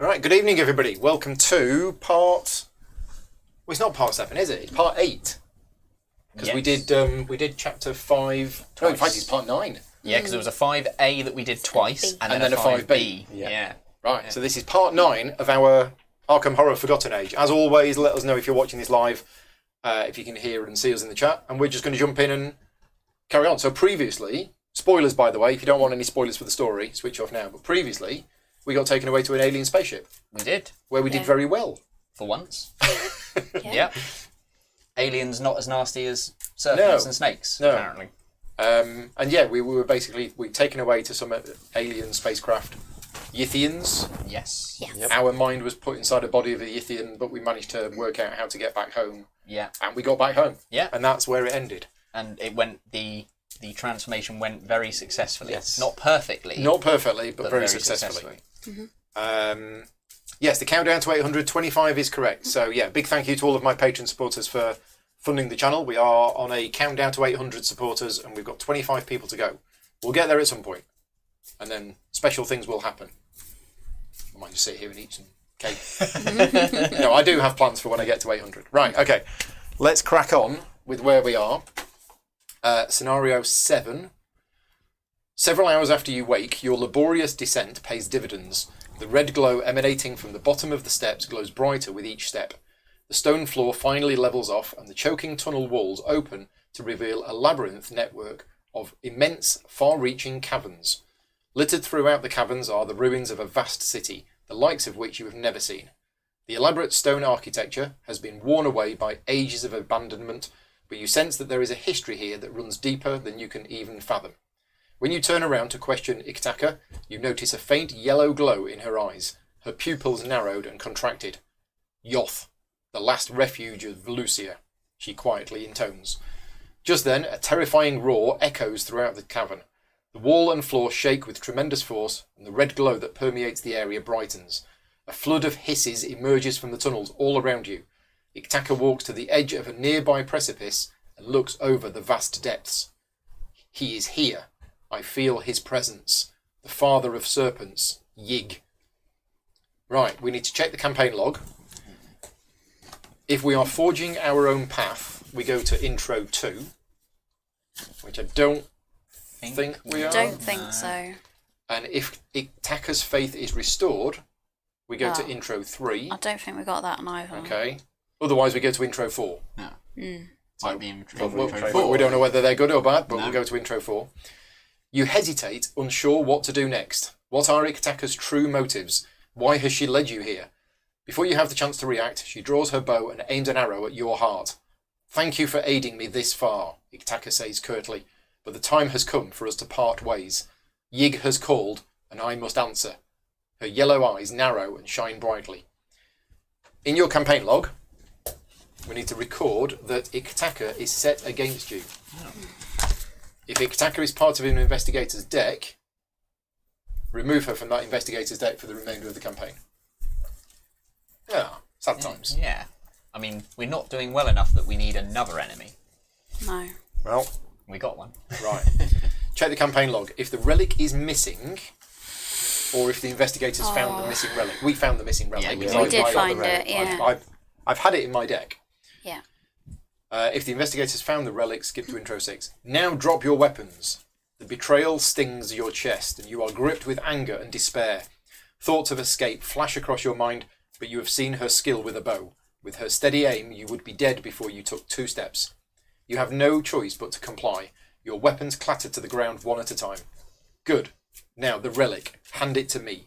All right, good evening, everybody. Welcome to part. Well, it's not part 7, is it? It's part 8. Because Yes. we did chapter 5. No, in fact, it's part 9. Yeah, because there was a 5A that we did twice, and then then a a 5B. 5B. Yeah. Right. So this is part 9 of our Arkham Horror Forgotten Age. As always, let us know if you're watching this live, if you can hear and see us in the chat, and we're just going to jump in and carry on. So previously, spoilers by the way, if you don't want any spoilers for the story, switch off now. But previously, we got taken away to an alien spaceship We did, where we did very well. for once. Yeah. Yep. Aliens not as nasty as serpents and snakes, apparently. And yeah, we were basically taken away to some alien spacecraft, Yithians. Yes. Yes. Our mind was put inside a body of a Yithian, but we managed to work out how to get back home. Yeah. And we got back home. Yeah. And that's where it ended. And it went, the transformation went very successfully. Yes. Not perfectly. Not perfectly, but very successfully. successfully. Yes, the countdown to 825 is correct. So yeah, big thank you to all of my Patreon supporters for funding the channel. We are on a countdown to 800 supporters, and we've got 25 people to go. We'll get there at some point, and then special things will happen. I might just sit here and eat some cake. No, I do have plans for when I get to 800. Right, okay. Let's crack on with where we are. Scenario 7. Several hours after you wake, your laborious descent pays dividends. The red glow emanating from the bottom of the steps glows brighter with each step. The stone floor finally levels off, and the choking tunnel walls open to reveal a labyrinth network of immense, far-reaching caverns. Littered throughout the caverns are the ruins of a vast city, the likes of which you have never seen. The elaborate stone architecture has been worn away by ages of abandonment, but you sense that there is a history here that runs deeper than you can even fathom. When you turn around to question Iktaka, you notice a faint yellow glow in her eyes, her pupils narrowed and contracted. Yoth, the last refuge of Lucia, she quietly intones. Just then, a terrifying roar echoes throughout the cavern. The wall and floor shake with tremendous force, and the red glow that permeates the area brightens. A flood of hisses emerges from the tunnels all around you. Iktaka walks to the edge of a nearby precipice and looks over the vast depths. He is here. I feel his presence. The father of serpents, Yig. Right, we need to check the campaign log. If we are forging our own path, we go to intro 2, which I don't think we are. Don't think so. And if Iktaka's faith is restored, we go to intro 3. I don't think we got that either. Okay. Otherwise, we go to intro 4. No. Mm. Might be in We don't know whether they're good or bad, but we'll go to intro 4. You hesitate, unsure what to do next. What are Iktaka's true motives? Why has she led you here? Before you have the chance to react, she draws her bow and aims an arrow at your heart. Thank you for aiding me this far, Iktaka says curtly, but the time has come for us to part ways. Yig has called, and I must answer. Her yellow eyes narrow and shine brightly. In your campaign log, we need to record that Iktaka is set against you. Oh. If Iktaka is part of an investigator's deck, remove her from that investigator's deck for the remainder of the campaign. Yeah, sad times. Yeah. I mean, we're not doing well enough that we need another enemy. No. Well, We got one. right. Check the campaign log. If the relic is missing, or if the investigators found the missing relic. We found the missing relic. Yeah, we because did I got find the relic. it, yeah. I've had it in my deck. Yeah. If the investigators found the relic, skip to intro 6. Now drop your weapons. The betrayal stings your chest, and you are gripped with anger and despair. Thoughts of escape flash across your mind, but you have seen her skill with a bow. With her steady aim, you would be dead before you took 2 steps. You have no choice but to comply. Your weapons clatter to the ground one at a time. Good. Now the relic. Hand it to me.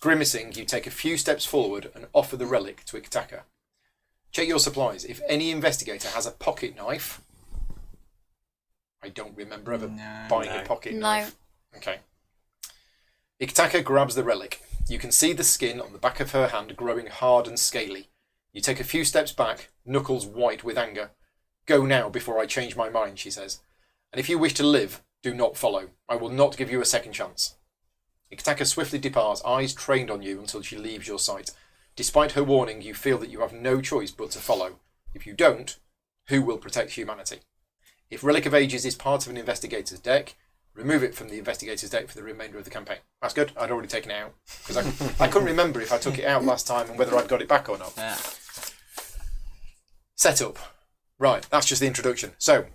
Grimacing, you take a few steps forward and offer the relic to Iktaka. Check your supplies. If any investigator has a pocket knife... I don't remember ever buying a pocket knife. Okay. Iktaka grabs the relic. You can see the skin on the back of her hand growing hard and scaly. You take a few steps back, knuckles white with anger. Go now before I change my mind, she says. And if you wish to live, do not follow. I will not give you a second chance. Iktaka swiftly departs, eyes trained on you until she leaves your sight. Despite her warning, you feel that you have no choice but to follow. If you don't, who will protect humanity? If Relic of Ages is part of an investigator's deck, remove it from the investigator's deck for the remainder of the campaign. That's good. I'd already taken it out because I couldn't remember if I took it out last time and whether I'd got it back or not. Yeah. Setup. Right, that's just the introduction. So,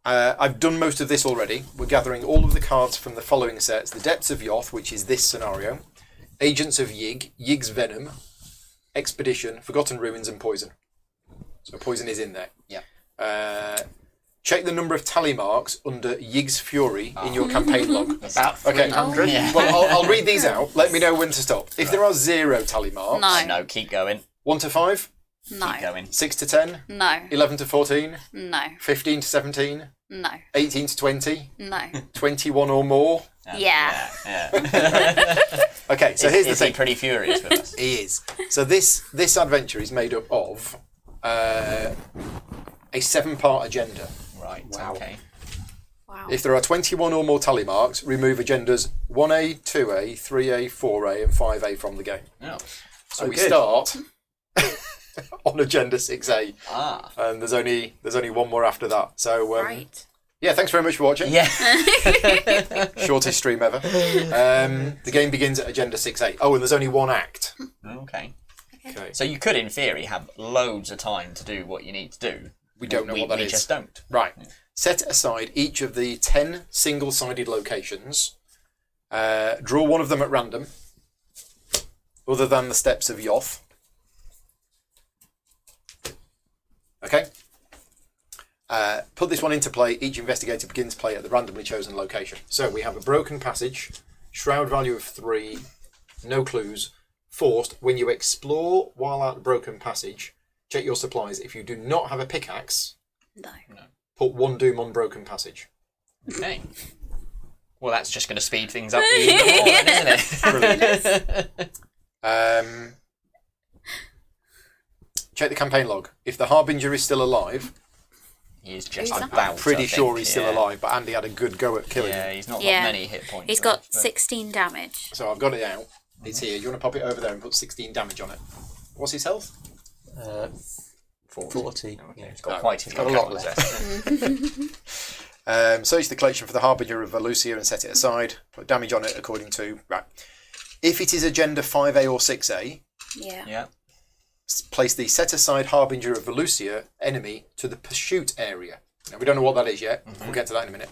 I've done most of this already. We're gathering all of the cards from the following sets. The Depths of Yoth, which is this scenario. Agents of Yig, Yig's Venom, Expedition, Forgotten Ruins, and Poison. So Poison is in there. Yeah. Check the number of tally marks under Yig's Fury in your campaign log. About 300. Okay. Yeah. Well, I'll read these out. Let me know when to stop. If there are 0 tally marks... No. No, keep going. 1 to 5, No. Keep going. 6 to 10, No. 11 to 14, No. 15 to 17, No. 18 to 20, No. 21 or more. Yeah. Yeah. Okay, so here's the Is he thing. pretty furious with us? He is. So this adventure is made up of a 7-part agenda. Right. Wow. Okay. Wow. If there are 21 or more tally marks, remove agendas 1A, 2A, 3A, 4A, and 5A from the game. Oh. So we good. start on agenda 6A, Ah. and there's only one more after that. So Right. yeah, thanks very much for watching. Yeah. Shortest stream ever. The game begins at agenda 6A. Oh, and there's only one act. Okay. Okay. So you could, in theory, have loads of time to do what you need to do. We don't know what that we is. just don't. Right. Set aside each of the 10 single-sided locations. Draw one of them at random, other than the Steps of Yoth. Okay. Put this one into play. Each investigator begins play at the randomly chosen location. So we have a broken passage, shroud value of 3, no clues, forced. When you explore while at the broken passage, check your supplies. If you do not have a pickaxe, No. put 1 doom on broken passage. Okay. Well, that's just going to speed things up even more, then, isn't it? Check the campaign log. If the Harbinger is still alive, He's just Who's about. that? pretty I sure think, he's still yeah. alive, but Andy had a good go at killing Yeah, him. he's not got Yeah. many hit points. He's got left, but- 16 damage. So I've got it out. It's here. You want to pop it over there and put 16 damage on it? What's his health? 40. Okay, Yeah. he's got No, quite a he's few got a lot couple left. Search the collection for the Harbinger of Valusia and set it aside. Put damage on it according to... Right. If it is agenda 5A or 6A, Yeah. Yeah. place the set-aside Harbinger of Valusia enemy to the pursuit area. Now, we don't know what that is yet. We'll get to that in a minute.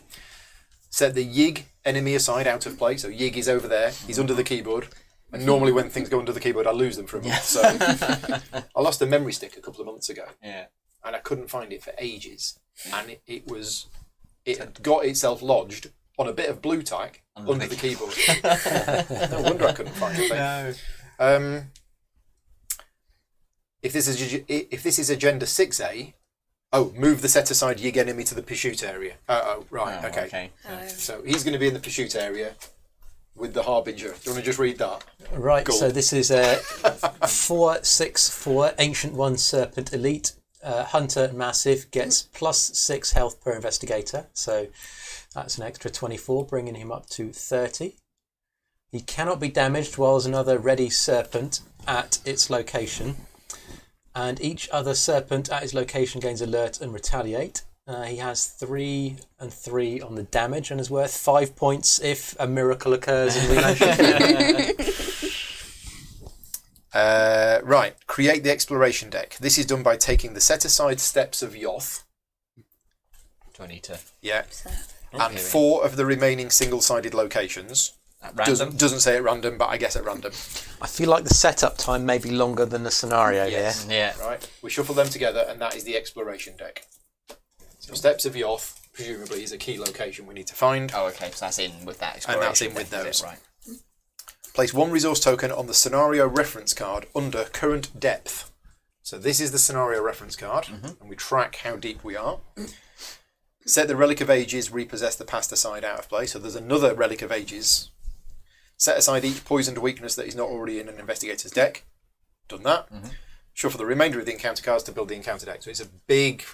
Set the Yig enemy aside out of play. So Yig is over there. He's under the keyboard. And normally when things go under the keyboard, I lose them for a month. So I lost a memory stick a couple of months ago. Yeah. And I couldn't find it for ages. And it had got itself lodged on a bit of blue tack under the keyboard. No wonder I couldn't find it. No. If this is agenda 6A, move the set-aside Yig enemy to the pursuit area. Right, Oh, okay. Oh. So he's going to be in the pursuit area with the Harbinger. Do you want to just read that? Right, Cool. so this is a 4/6/4 Ancient One Serpent Elite. Hunter Massive gets +6 health per investigator, so that's an extra 24, bringing him up to 30. He cannot be damaged while there's another ready serpent at its location, and each other serpent at his location gains alert and retaliate. He has 3 and 3 on the damage and is worth 5 points if a miracle occurs and we manage to kill him. Right, create the exploration deck. This is done by taking the set-aside Steps of Yoth. Do I need to? Yeah. So, And 4 of the remaining single-sided locations. At random? Doesn't say at random, but I guess at random. I feel like the setup time may be longer than the scenario Yes. here. Yeah. Right, we shuffle them together, and that is the exploration deck. So Steps of Yoth, presumably, is a key location we need to find. Oh, okay. So that's in with that And exploration. that's in with deck, is those. it? Right. Place 1 resource token on the scenario reference card under current depth. So this is the scenario reference card, and we track how deep we are. Set the Relic of Ages, repossess the past aside out of play. So there's another Relic of Ages. Set aside each poisoned weakness that is not already in an investigator's deck. Done that. Shuffle the remainder of the encounter cards to build the encounter deck. So it's a big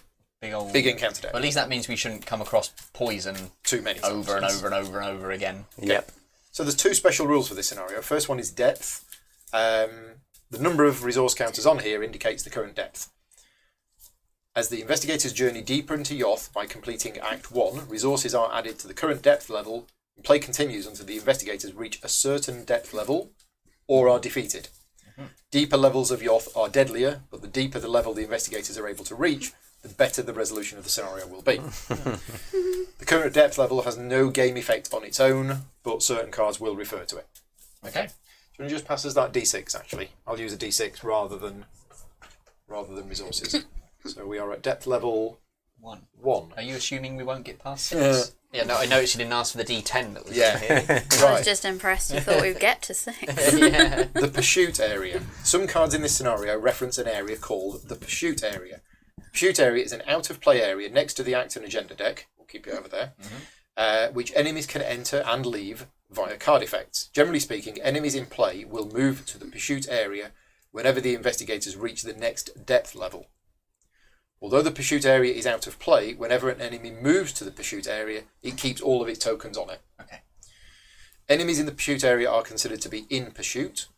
encounter deck. Well, at least that means we shouldn't come across poison Too many times. over and over and over and over again. Yep. So there's 2 special rules for this scenario. First one is depth. The number of resource counters on here indicates the current depth. As the investigators journey deeper into Yoth by completing Act 1, resources are added to the current depth level, and play continues until the investigators reach a certain depth level or are defeated. Deeper levels of Yoth are deadlier, but the deeper the level the investigators are able to reach, the better the resolution of the scenario will be. The current depth level has no game effect on its own, but certain cards will refer to it. Okay. Do you want to just pass us that D6, actually? I'll use a D6 rather than resources. So we are at depth level 1. 1. Are you assuming we won't get past 6? Yeah, no, I noticed you didn't ask for the D10 that was Yeah. in here. I was just impressed you thought we'd get to 6. Yeah. The Pursuit Area. Some cards in this scenario reference an area called the Pursuit Area. Pursuit Area is an out-of-play area next to the Act and Agenda deck. We'll keep it over there. Which enemies can enter and leave via card effects. Generally speaking, enemies in play will move to the Pursuit Area whenever the investigators reach the next depth level. Although the Pursuit Area is out of play, whenever an enemy moves to the Pursuit Area, it keeps all of its tokens on it. Okay. Enemies in the Pursuit Area are considered to be in pursuit.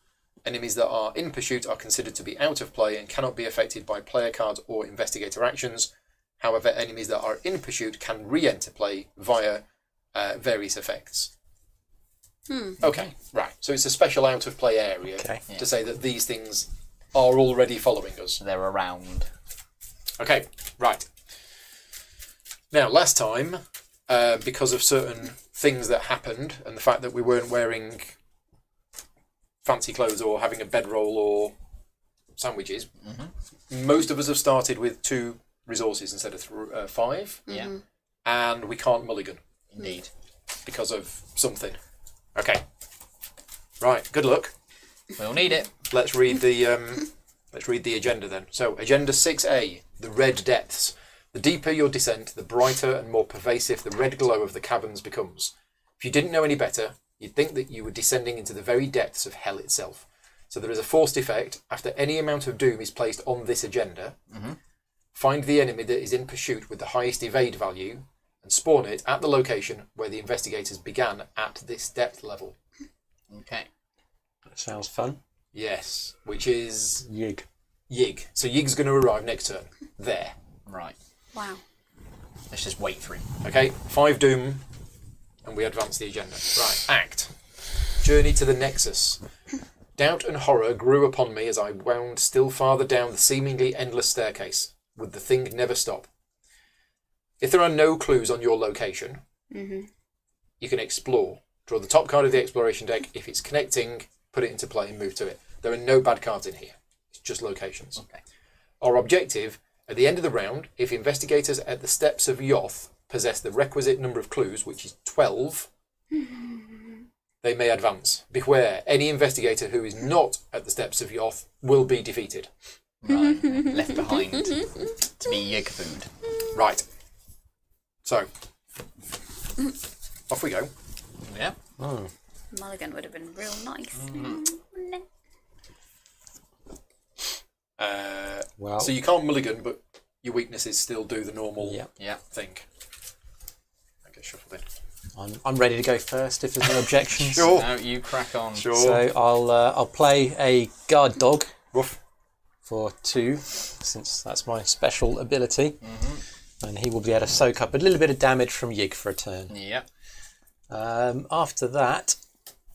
Enemies that are in pursuit are considered to be out of play and cannot be affected by player cards or investigator actions. However, enemies that are in pursuit can re-enter play via various effects. Okay, right. So it's a special out-of-play area to say that these things are already following us. They're around. Okay, right. Now, last time, because of certain things that happened and the fact that we weren't wearing fancy clothes or having a bedroll or sandwiches, most of us have started with 2 resources instead of 5. Yeah. And we can't mulligan Indeed. because of something. Okay. Right, good luck. We'll need it. Let's read the agenda then. So, Agenda 6A, the Red Depths. The deeper your descent, the brighter and more pervasive the red glow of the caverns becomes. If you didn't know any better, you'd think that you were descending into the very depths of hell itself. So there is a forced effect. After any amount of doom is placed on this agenda, find the enemy that is in pursuit with the highest evade value and spawn it at the location where the investigators began at this depth level. Okay. That sounds fun. Yes, which is Yig. Yig. So Yig's going to arrive next turn. There. Right. Wow. Let's just wait for him. Okay, 5 doom, and we advance the agenda. Right, Act. Journey to the Nexus. Doubt and horror grew upon me as I wound still farther down the seemingly endless staircase. Would the thing never stop? If there are no clues on your location, you can explore. Draw the top card of the exploration deck. If it's connecting, put it into play and move to it. There are no bad cards in here. It's just locations. Okay. Our objective, at the end of the round, if investigators at the steps of Yoth possess the requisite number of clues, which is 12, they may advance. Beware, any investigator who is not at the steps of Yoth will be defeated. Right. Left behind to be yig food. Right. So, off we go. Yeah. Mulligan would have been real nice. Well, So you can't mulligan, but your weaknesses still do the normal Yeah. thing. I get shuffled in. I'm ready to go first if there's no objections. Sure. No, you crack on. Sure. So I'll play a guard dog Woof. for 2, since that's my special ability, and he will be able to soak up a little bit of damage from Yig for a turn. Yeah. After that,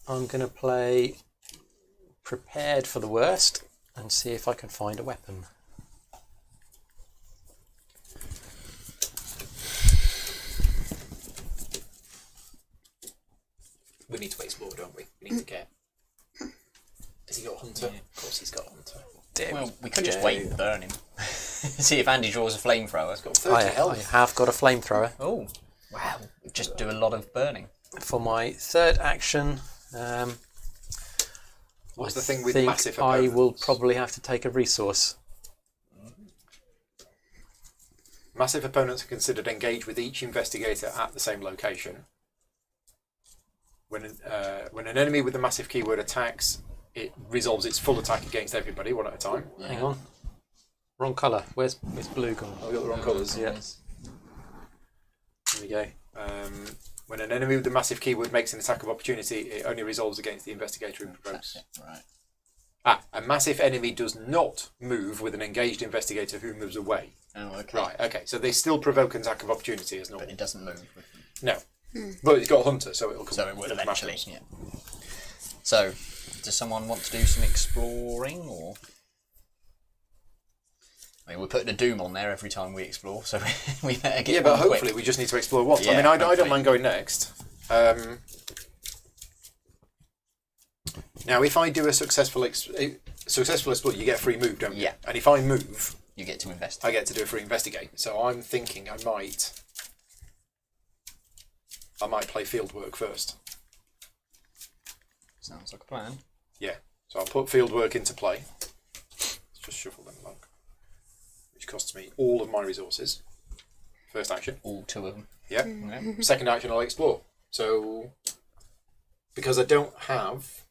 I'm going to play Prepared for the Worst and see if I can find a weapon. We need to explore, don't we? We need to get... Has he got a hunter? Yeah. Of course he's got a hunter. Well, we could just wait and burn him. See if Andy draws a flamethrower. He's got 30 I health. have got a flamethrower. Oh, wow. Just do a lot of burning. For my third action, What's I the thing with think massive I opponents? will probably have to take a resource. Massive opponents are considered engaged with each investigator at the same location. When an enemy with the massive keyword attacks, it resolves its full attack against everybody, one at a time. Hang on. Wrong colour. Where's blue gone? Oh, we got the wrong colours. Yeah. There we go. When an enemy with the massive keyword makes an attack of opportunity, it only resolves against the investigator who provokes. Right. A massive enemy does not move with an engaged investigator who moves away. Oh, okay. Right, okay. So they still provoke an attack of opportunity as normal. But it doesn't move. No. But it's got a hunter, so it'll come. So it will it'll eventually. matter. Yeah. So, does someone want to do some exploring, or? I mean, we're putting a doom on there every time we explore, so we better get. Yeah, but one hopefully quick. we just need to explore once. Yeah, I mean, I don't hopefully. mind going next. Now, if I do a successful explore, you get a free move, don't you? Yeah. And if I move, You get to invest. I get to do a free investigate. So I'm thinking I might play field work first. Sounds like a plan. Yeah. So I'll put field work into play. Let's just shuffle them along. Which costs me all of my resources. First action. All 2 of them. Yeah. Yeah. Second action, I'll explore. So, because I don't have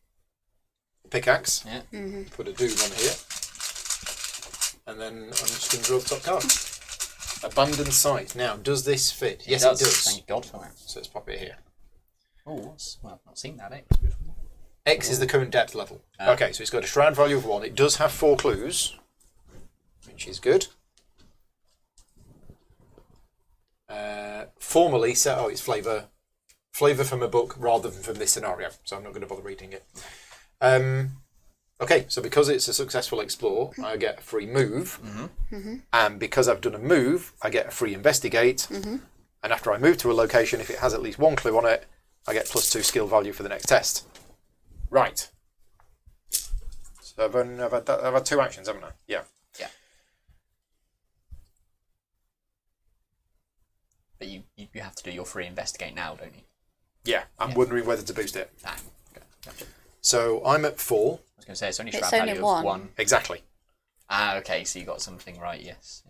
a pickaxe, Yeah. put a doom on here. And then I'm just going to draw the top card. Abandoned site. Now, does this fit? Yes, it does. Thank God for that. So let's pop it here. Oh, well, I've not seen that X before. X is the current depth level. Okay, so it's got a shroud value of 1. It does have 4 clues, which is good. Formally, it's flavour from a book rather than from this scenario. So I'm not going to bother reading it. Okay, so because it's a successful explore, I get a free move. And because I've done a move, I get a free investigate. And after I move to a location, if it has at least 1 clue on it, I get +2 skill value for the next test. Right. So I've had 2 actions, haven't I? Yeah. Yeah. But you have to do your free investigate now, don't you? Yeah, I'm wondering whether to boost it. Ah, gotcha. So I'm at 4. I was going to say it's only It's shroud only value one. of 1. Exactly. Ah, okay, so you got something right, yes.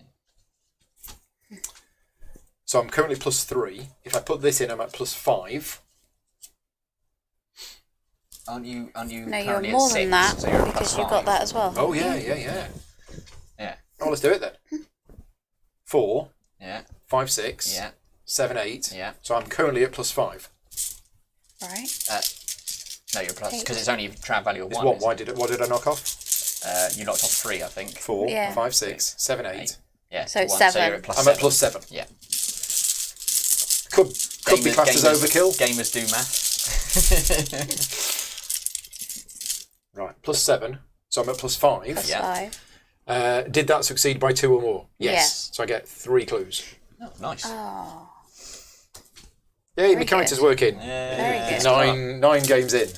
So I'm currently +3. If I put this in, I'm at +5. Aren't you No, you're currently more at 6, than that so you're at because you +5. got that as well. Oh, yeah. Yeah. Oh, let's do it then. 4, Yeah. 5, 6, Yeah. 7, 8. Yeah. So I'm currently at +5. Right. No, you're plus because it's only shroud value of It's 1. what? isn't What did I knock off? it? You knocked off 3, I think. 4, Yeah. 5, 6, 7, 8. Yeah. So it's 1, So 7. you're at plus I'm 7. at +7. Yeah. Could be classed as overkill. Gamers do maths. Right, +7. So I'm at +5. Plus Yeah. 5. Did that succeed by 2 or more? Yes. So I get 3 clues. Oh, nice. Oh, Yay, my Very character's good. working. Yeah. Very good. Nine games in.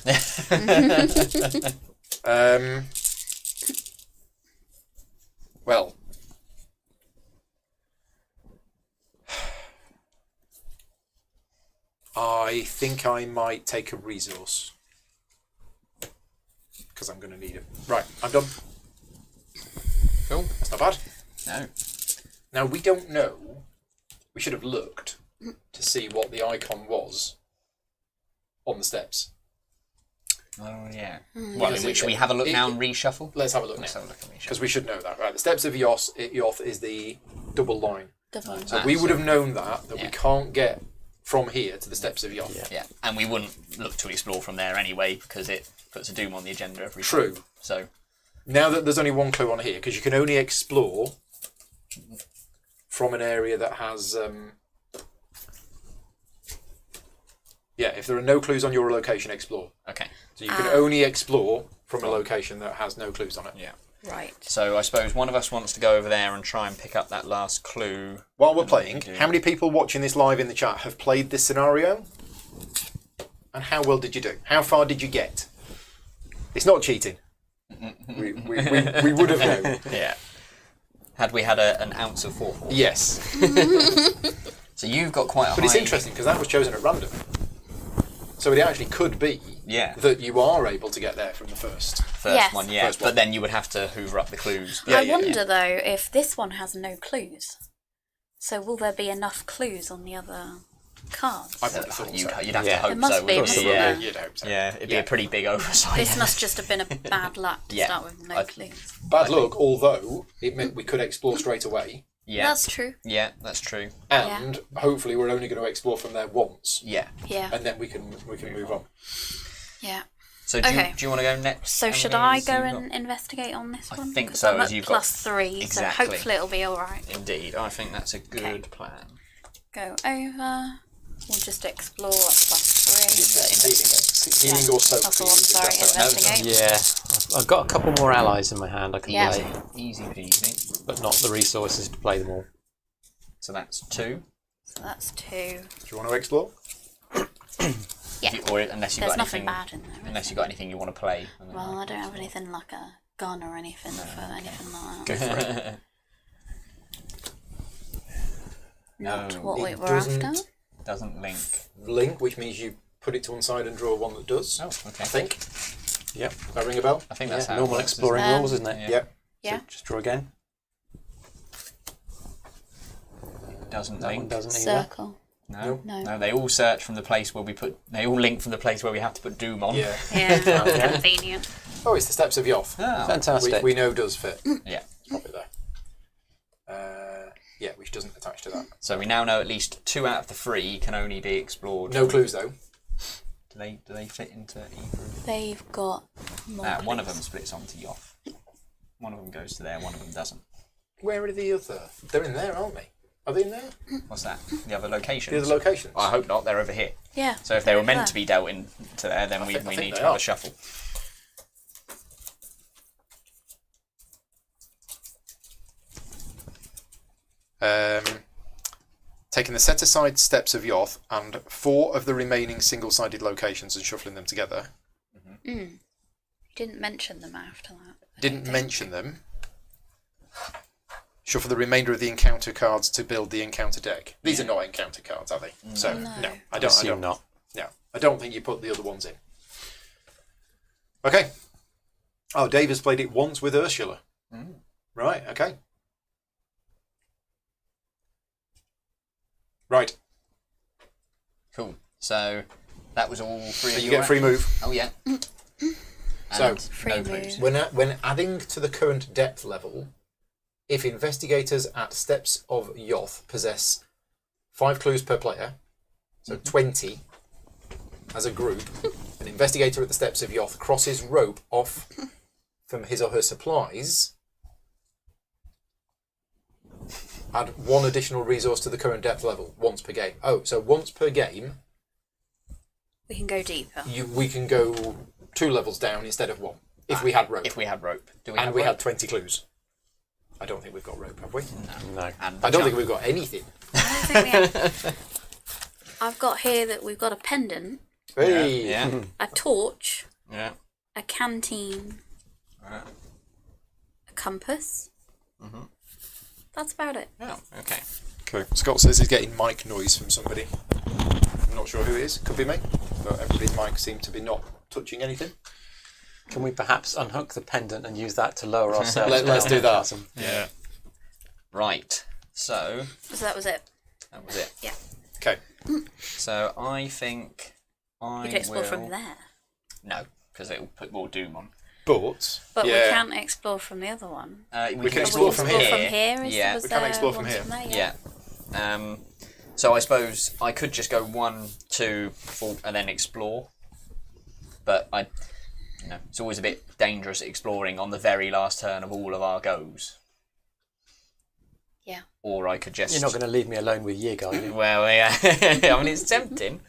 Well, I think I might take a resource because I'm going to need it. Right, I'm done. Cool. That's not bad. No. Now, we don't know. We should have looked to see what the icon was on the steps. Oh, yeah. Hmm. Well, Because in which it- we have a look it- now and reshuffle? Let's have a look Let's now. have a look and reshuffle. Because we should know that, right? The steps of Yoth is the double line. double. So we would have known that yeah. we can't get from here to the steps of Yoth. Yeah. Yeah, and we wouldn't look to explore from there anyway because it puts a doom on the agenda every time. True. So, Now that there's only 1 clue on here, because you can only explore from an area that has... Yeah, if there are no clues on your location, explore. okay. So you can only explore from a location that has no clues on it. Yeah. Right. So I suppose one of us wants to go over there and try and pick up that last clue. While we're playing, do. how many people watching this live in the chat have played this scenario? And how well did you do? How far did you get? It's not cheating. we would have known. Yeah. Had we had an ounce of forethought. Yes. So you've got quite a But high... it's interesting because that was chosen at random. So it actually could be Yeah. that you are able to get there from the first. First Yes. one, yeah. First one. But then you would have to hoover up the clues. Yeah, I yeah, wonder though if this one has no clues. So will there be enough clues on the other cards? I probably thought so. You'd have Yeah. to hope It must so. be, wouldn't mustn't you? there? You'd hope so. Yeah, it'd be Yeah. a pretty big oversight. This must just have been a bad luck to Yeah. start with, no I- clues. Bad luck, although it meant we could explore straight away. Yeah. That's true. Yeah, that's true. And hopefully we're only going to explore from there once. Yeah. Yeah. And then we can move on. Yeah. So do Okay. you want to go next? So should Emily, I as go you've and investigate on this I one? think 'Cause so, I'm as at you've plus got- 3, Exactly. so hopefully it'll be alright. Indeed, I think that's a good plan. Go over. We'll just explore at plus 3. Healing or soak. That's all, I'm sorry. Investigate. Yeah, I've got a couple more allies in my hand I can Yeah. play, Easy peasy. but not the resources to play them all. So that's 2. So that's 2. Do you want to explore? Yeah. Or unless you've There's got nothing anything, bad in there. unless you've got anything you want to play. Well, I don't have anything like a gun or anything for anything like that. Go for it. Not No, what we it were doesn't- after. Doesn't link. Link, which means you put it to one side and draw one that does. Oh, okay. I think. Yep. Does that ring a bell? I think that's how it Normal works, exploring isn't it? rules, isn't it? Yeah. Yep. Yeah. So just draw again. Doesn't That one link. doesn't either. Circle. No. No. No, they all search from the place where we put. They all link from the place where we have to put Doom on. Yeah. Yeah, that's convenient. Oh, it's the Steps of Yoth. Oh. Fantastic. We know does fit. Yeah. Pop it there. Yeah, which doesn't attach to that. So we now know at least 2 out of the 3 can only be explored. No clues though. Do they fit into either? They've got more. One of them clues. splits onto Yoth. One of them goes to there. One of them doesn't. Where are the other? They're in there, aren't they? Are they in there? What's that? The other locations. The other locations. I hope not. They're over here. Yeah. So if they were over meant there. to be dealt into there, then we think need they to have are. a shuffle. Taking the set-aside Steps of Yoth and 4 of the remaining single-sided locations and shuffling them together. You didn't mention them after that. I Didn't don't mention them. Shuffle the remainder of the encounter cards to build the encounter deck. These are not encounter cards, are they? So No. no, I I don't. assume not. No, I don't think you put the other ones in. Okay. Oh, Dave has played it once with Ursula. Right. Okay. Right. Cool. So that was all 3 So of you you. get a free move. Oh yeah. So, And free no move. clues. When adding to the current depth level, if investigators at Steps of Yoth possess 5 clues per player, so 20 as a group, an investigator at the Steps of Yoth crosses rope off from his or her supplies, add 1 additional resource to the current depth level once per game. Oh, so once per game, We can go deeper. we can go 2 levels down instead of 1 if we had rope. If we had rope, do we? And have we rope? had 20 clues. I don't think we've got rope, have we? No. And I don't think we've got anything. I don't think we have. I've got here that we've got a pendant, Hey. Yeah. a torch, Yeah. a canteen, Right. a compass. That's about it. Oh, okay. Okay. Scott says he's getting mic noise from somebody. I'm not sure who it is. Could be me. But everybody's mic seemed to be not touching anything. Can we perhaps unhook the pendant and use that to lower ourselves? Let's do that. Yeah. Right. So So that was it. that was it. Yeah. Okay. So I think I You can explore will. from there. No, because it'll put more Doom on. But But yeah, we can't explore from the other one. We can Oh, explore we from explore here. from here. Is, Yeah. was We can there explore from ones here. there? Yeah. So I suppose I could just go 1, 2, 4, and then explore. But it's always a bit dangerous exploring on the very last turn of all of our goes. Yeah. Or I could just. You're not going to leave me alone with Yig, are you? Well, yeah. I mean, it's tempting.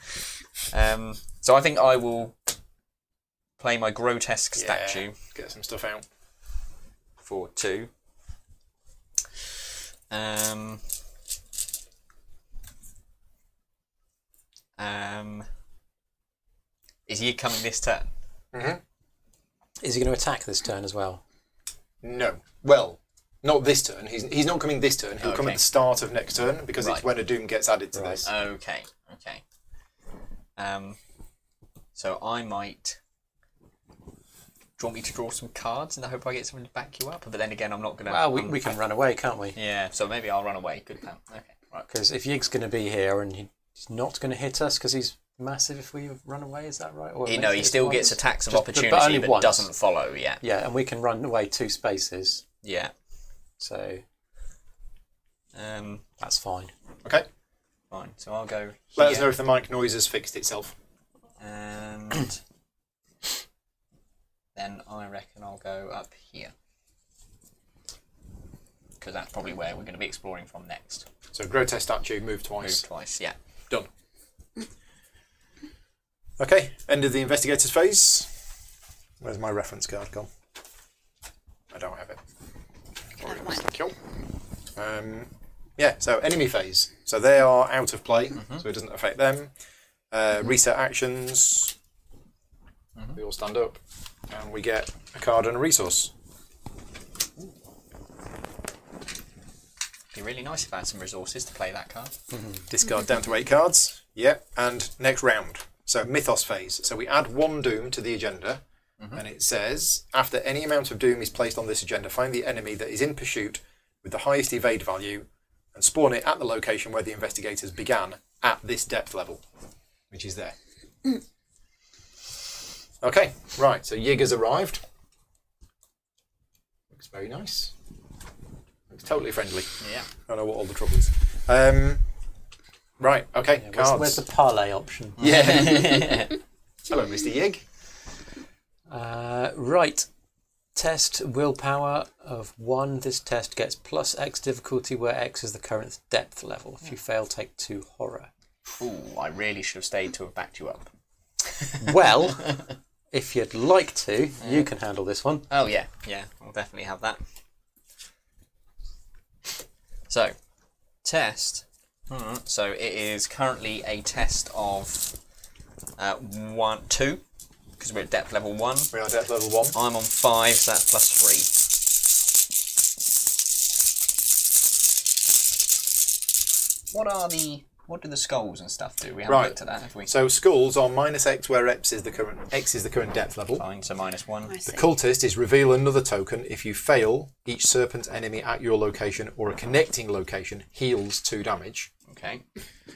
So I think I will play my grotesque statue Get some stuff out. for 2. Is he coming this turn? Is he going to attack this turn as well? No. Well, not this turn. He's not coming this turn. He'll come at Okay. the start of next turn because Right. it's when a Doom gets added to Right. this. Okay. So I might. Do you want me to draw some cards in the hope I get something to back you up? But then again, I'm not going to. Well, we can run away, can't we? Yeah, so maybe I'll run away. Good plan. Okay, right. Because if Yig's going to be here and he's not going to hit us because he's massive if we run away, is that right? Or No, he maybe still once? gets attacks of Just- but opportunity, only but once. doesn't follow. Yeah. Yeah, and we can run away 2 spaces, Yeah. so that's fine. Okay. Fine. So I'll go. Let us here. know if the mic noise has fixed itself. And then I reckon I'll go up here. Because that's probably where we're going to be exploring from next. So grotesque statue, move Move twice. twice, yeah. Done. Okay, end of the investigators phase. Where's my reference card gone? I don't have it. Have mine. Cool. Yeah, so enemy phase. So they are out of play, so it doesn't affect them. Reset actions. We all stand up, and we get a card and a resource. Be really nice if I had some resources to play that card. Discard down to 8 cards. Yeah, and next round. So Mythos phase. So we add 1 Doom to the agenda, and it says, after any amount of Doom is placed on this agenda, find the enemy that is in pursuit with the highest evade value and spawn it at the location where the investigators began at this depth level, which is there. Okay, right, so Yig has arrived. Looks very nice. Looks totally friendly. Yeah. I don't know what all the trouble is. Right, okay, cards. Where's the parlay option? Yeah. Hello, Mr. Yig. Right. Test willpower of 1. This test gets plus X difficulty where X is the current depth level. If you fail, take 2 horror. Ooh, I really should have stayed to have backed you up. Well, if you'd like to, you can handle this one. Oh, yeah. Yeah, I'll definitely have that. So, test. So it is currently a test of 2, because we're at depth level 1. We are depth level 1. I'm on 5, so that's plus 3. What do the skulls and stuff do? We haven't Right. looked at that, have we? So skulls are minus X where X is the current depth level. Fine, so minus 1. I see. The cultist is reveal another token. If you fail, each serpent enemy at your location or a connecting location heals 2 damage. Okay.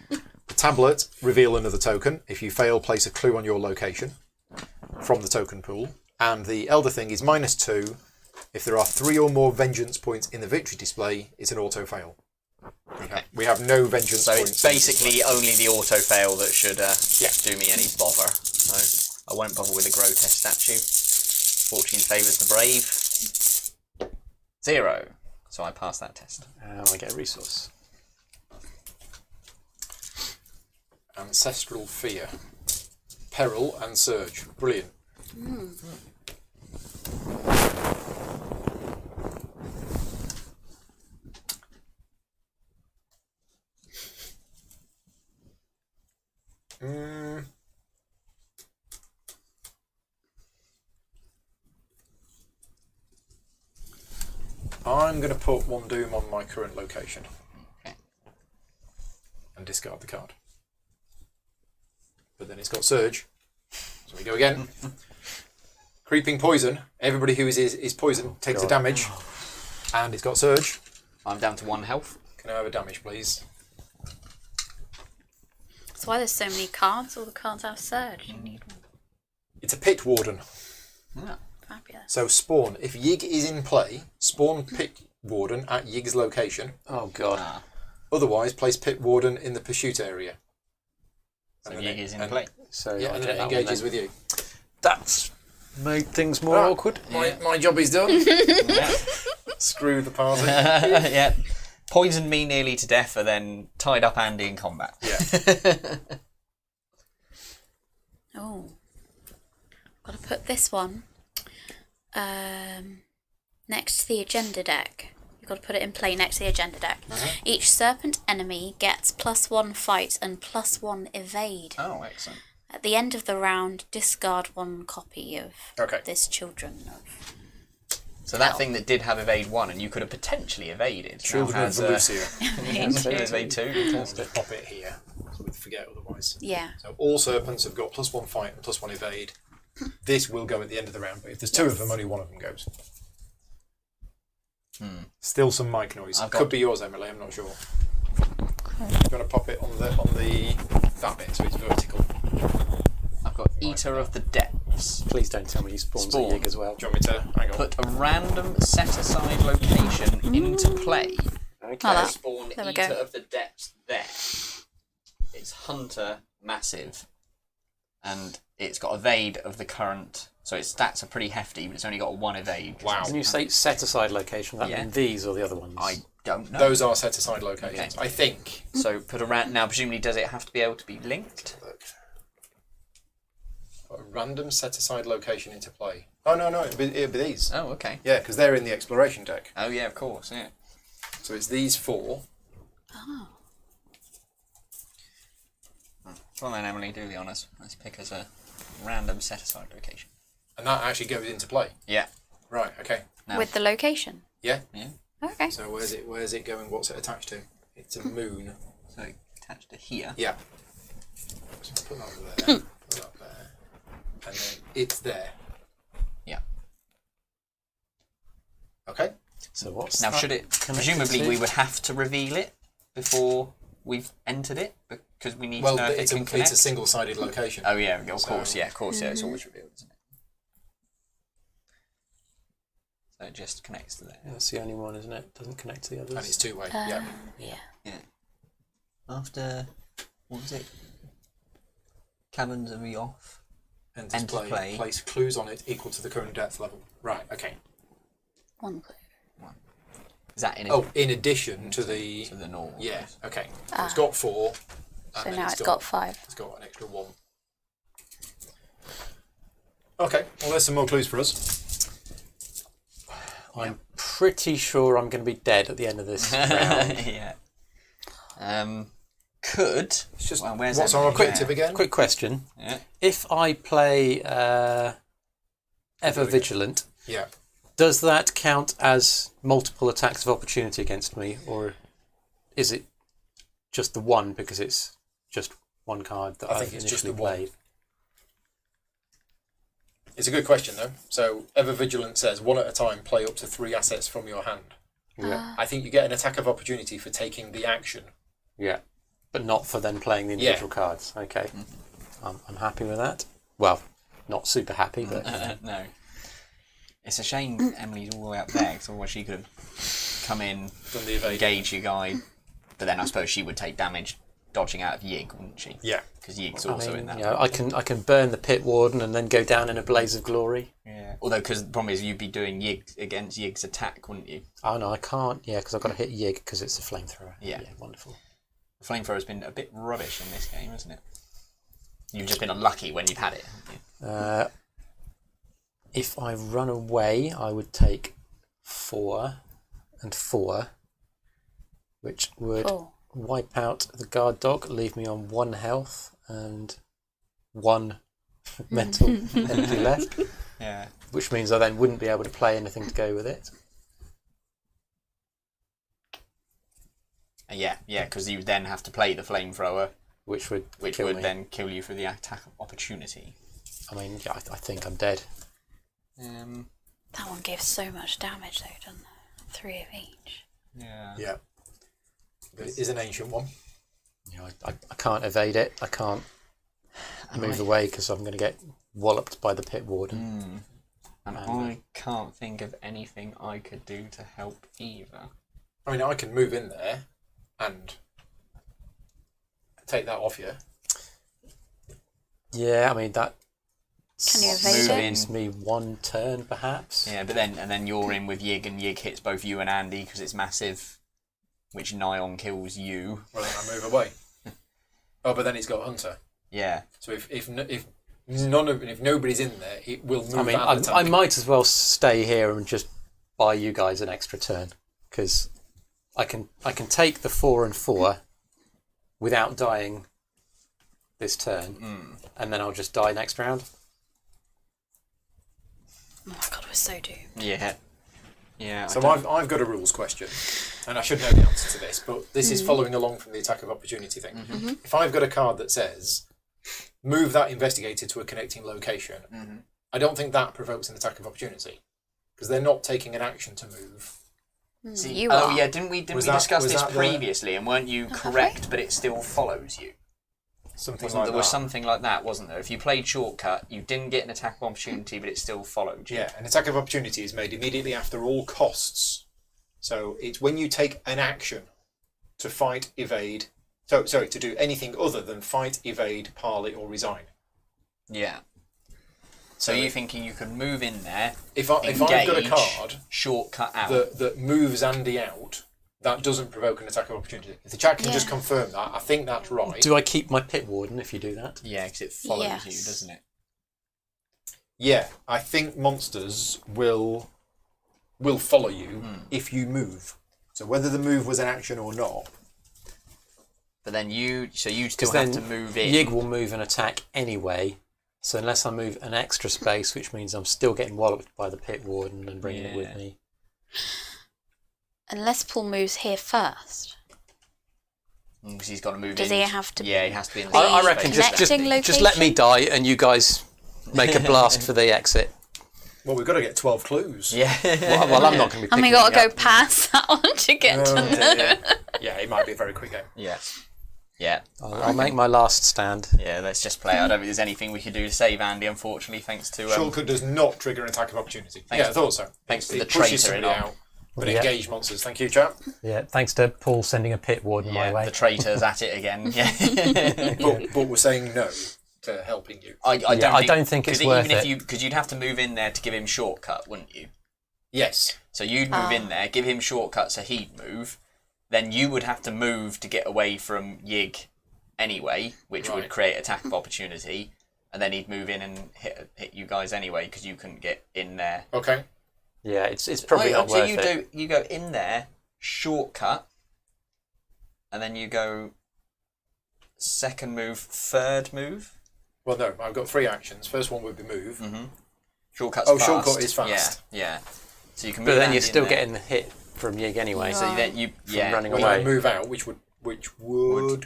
The tablet, reveal another token. If you fail, place a clue on your location from the token pool. And the elder thing is minus 2. If there are 3 or more vengeance points in the victory display, it's an auto fail. We have no vengeance So points. it's basically only the auto fail that should Yeah. do me any bother. So I won't bother with a grotesque statue. Fortune favours the brave. 0. So I pass that test. I get a resource. Ancestral fear. Peril and surge. Brilliant. I'm going to put 1 Doom on my current location. Okay. And discard the card. But then it's got Surge. So we go again. Creeping Poison. Everybody who is poisoned takes a damage. And it's got Surge. I'm down to 1 health. Can I have a damage, please? That's why there's so many cards. All the cards have surge. You need one. It's a Pit Warden. Yeah. Fabulous. So spawn. If Yig is in play, spawn Pit Warden at Yig's location. Oh, God. Ah, Otherwise, place Pit Warden in the pursuit area. so And Yig then is in and- play. So Yeah, I'll and get then it that one engages then. with you. That's made things more Right. awkward. My job is done. Yeah. Screw the party. Yeah. Poisoned me nearly to death and then tied up Andy in combat. Yeah. Oh. Got to put this one next to the agenda deck. You've got to put it in play next to the agenda deck. Each serpent enemy gets +1 fight and +1 evade. Oh, excellent. At the end of the round, discard 1 copy of Okay. this Children of. So that thing that did have evade 1 and you could have potentially evaded. Children now of has, Valusia. evade 2. Just pop it here, so we'd forget otherwise. Yeah. So all serpents have got +1 fight and +1 evade. This will go at the end of the round, but if there's 2 of them, only 1 of them goes. Still some mic noise. I've Could got- be yours, Emily. I'm not sure. Do you want to pop it on the that bit so it's vertical? I've got Eater of the Depths. Please don't tell me he spawns Spawn. a Yig as well. Do you want me to hang on? Put a random set-aside location into play. Like that. Spawn There we Eater go. of the Depths there. It's Hunter Massive. And it's got evade of the current So its stats are pretty hefty, but it's only got a 1 evade. Wow. When you say set aside location, that Yeah. mean these or the other ones? I don't know. Those are set aside locations, I think. So put a now. Presumably, does it have to be able to be linked? Put a random set aside location into play. Oh no, it'd be these. Oh, okay. Yeah, because they're in the exploration deck. Oh yeah, of course. Yeah. So it's these 4. Oh. Well then, Emily, do the honours. Let's pick us a random set aside location. And that actually goes into play. Yeah. Right, okay. Now, With the location. Yeah. yeah. Okay. So where's it going? What's it attached to? It's a moon. So attached to here. Yeah. So put that there. Put that there. And then it's there. Yeah. Okay. So what's Now, that should it? connected Presumably, to? we would have to reveal it before we've entered it because we need Well, to know if it's it can connect. a single-sided location. Oh yeah, of So- course. Yeah, of course. Yeah, it's always revealed, isn't it? So it just connects to there. Yeah, that's the only one, isn't it? Doesn't connect to the others. And it's two-way. Yeah. Yeah. After what was it? Cabins are we off? Enter Enter play. play. Place clues on it equal to the current depth level. Right. Okay. 1 clue. Is that in? Oh, in addition to the. to the normal. Yeah. Okay. So it's got 4. And So then now it's got 5. It's got an extra 1. Okay. Well, there's some more clues for us. I'm pretty sure I'm going to be dead at the end of this round. yeah. Could. It's just Well, where's what's Emily? our quick tip again? Quick question. Yeah. If I play Ever Vigilant, Yeah. does that count as multiple attacks of opportunity against me, or is it just the one because it's just one card that I I've think it's just initially the one. played? It's a good question though. So Ever Vigilant says 1 at a time play up to 3 assets from your hand. Yeah. I think you get an attack of opportunity for taking the action. Yeah. But not for then playing the individual cards. Okay. I'm happy with that. Well, not super happy, but No. It's a shame Emily's all the way up there because otherwise she could have come in, Done the evade. engage your guy, but then I suppose she would take damage dodging out of Yig, wouldn't she? Yeah. Because Yig's I also mean, in that. you know, I can burn the Pit Warden and then go down in a blaze of glory. Yeah. Although, because the problem is you'd be doing Yig against Yig's attack, wouldn't you? Oh no, I can't. Yeah, because I've got to hit Yig because it's a flamethrower. Yeah. Wonderful. The flamethrower's been a bit rubbish in this game, hasn't it? You've just been unlucky when you've had it, haven't you? If I run away, I would take 4 and 4, which would Oh. wipe out the guard dog, leave me on 1 health and 1 mental energy left, Yeah. which means I then wouldn't be able to play anything to go with it. Yeah, because you then have to play the flamethrower, Which would which kill would me. then kill you for the attack opportunity. I mean, yeah, I think I'm dead. That one gives so much damage though, doesn't it? 3 of each. Yeah. Yeah. But it is an ancient one. You know, I can't evade it. I can't move away because I'm going to get walloped by the Pit Warden. And I can't think of anything I could do to help either. I mean, I can move in there and take that off you. Yeah, I mean that Can you Move evade it? in. saves me 1 turn, perhaps. Yeah, but then you're in with Yig, and Yig hits both you and Andy because it's massive, which nigh on kills you. Well, then I move away. Oh, but then it's got Hunter. Yeah. So if nobody's in there, it will move I mean, out the I tank. might as well stay here and just buy you guys an extra turn because I can take the 4 and 4 without dying this turn, and then I'll just die next round. Oh my god, we're so doomed. Yeah. Yeah. So I've got a rules question, and I should know the answer to this, but this is following along from the attack of opportunity thing. If I've got a card that says, move that investigator to a connecting location, I don't think that provokes an attack of opportunity, because they're not taking an action to move. You are. yeah, didn't we Was that- discuss was this that the- previously, and weren't you correct, but it still follows you? Something There like was that. something like that, wasn't there? If you played shortcut, you didn't get an attack of opportunity, but it still followed you. Yeah, an attack of opportunity is made immediately after all costs. So it's when you take an action to fight, evade. Sorry, to do anything other than fight, evade, parley, or resign. Yeah. So you're thinking you could move in there, If I've got a card shortcut out. that moves Andy out, that doesn't provoke an attack of opportunity. If the chat can just confirm that, I think that's right. Do I keep my pit warden if you do that? Yeah, because it follows you, doesn't it? Yeah, I think monsters will follow you if you move. So whether the move was an action or not. But then you still have to move in. Yig will move and attack anyway. So unless I move an extra space, which means I'm still getting walloped by the pit warden and bringing it with me. Unless Paul moves here first. Because he's got to move in. Does he have to? Yeah, he has to be in the I reckon connecting just let me die and you guys make a blast for the exit. Well, we've got to get 12 clues. Yeah. Well, I'm not going to be picking And we got to go up. past that one to get to them. Yeah, it might be a very quick game. Yeah. Yeah. I'll make my last stand. Yeah, let's just play. I don't think there's anything we can do to save Andy, unfortunately, thanks to... Shortcut does not trigger an attack of opportunity. Thanks I thought so. thanks to the It pushes traitor in somebody on. out, but Yeah. engage monsters. Thank you, chap. Yeah, thanks to Paul sending a pit warden my way. the traitor's at it again. Yeah. But we're saying no to helping you. I don't think it's worth it. Because you'd have to move in there to give him shortcut, wouldn't you? Yes. So you'd move in there, give him shortcut so he'd move. Then you would have to move to get away from Yig anyway, which would create attack of opportunity. And then he'd move in and hit you guys anyway because you couldn't get in there. Okay. Yeah, it's probably not worth it. You go in there, shortcut, and then you go second move, third move. Well, no, I've got 3 actions. First one would be move. Mm-hmm. Shortcut's fast. Shortcut is fast. Yeah. So you can. But move then Andy you're still in there. getting the hit from Yig anyway. So then running When away. I move out, which would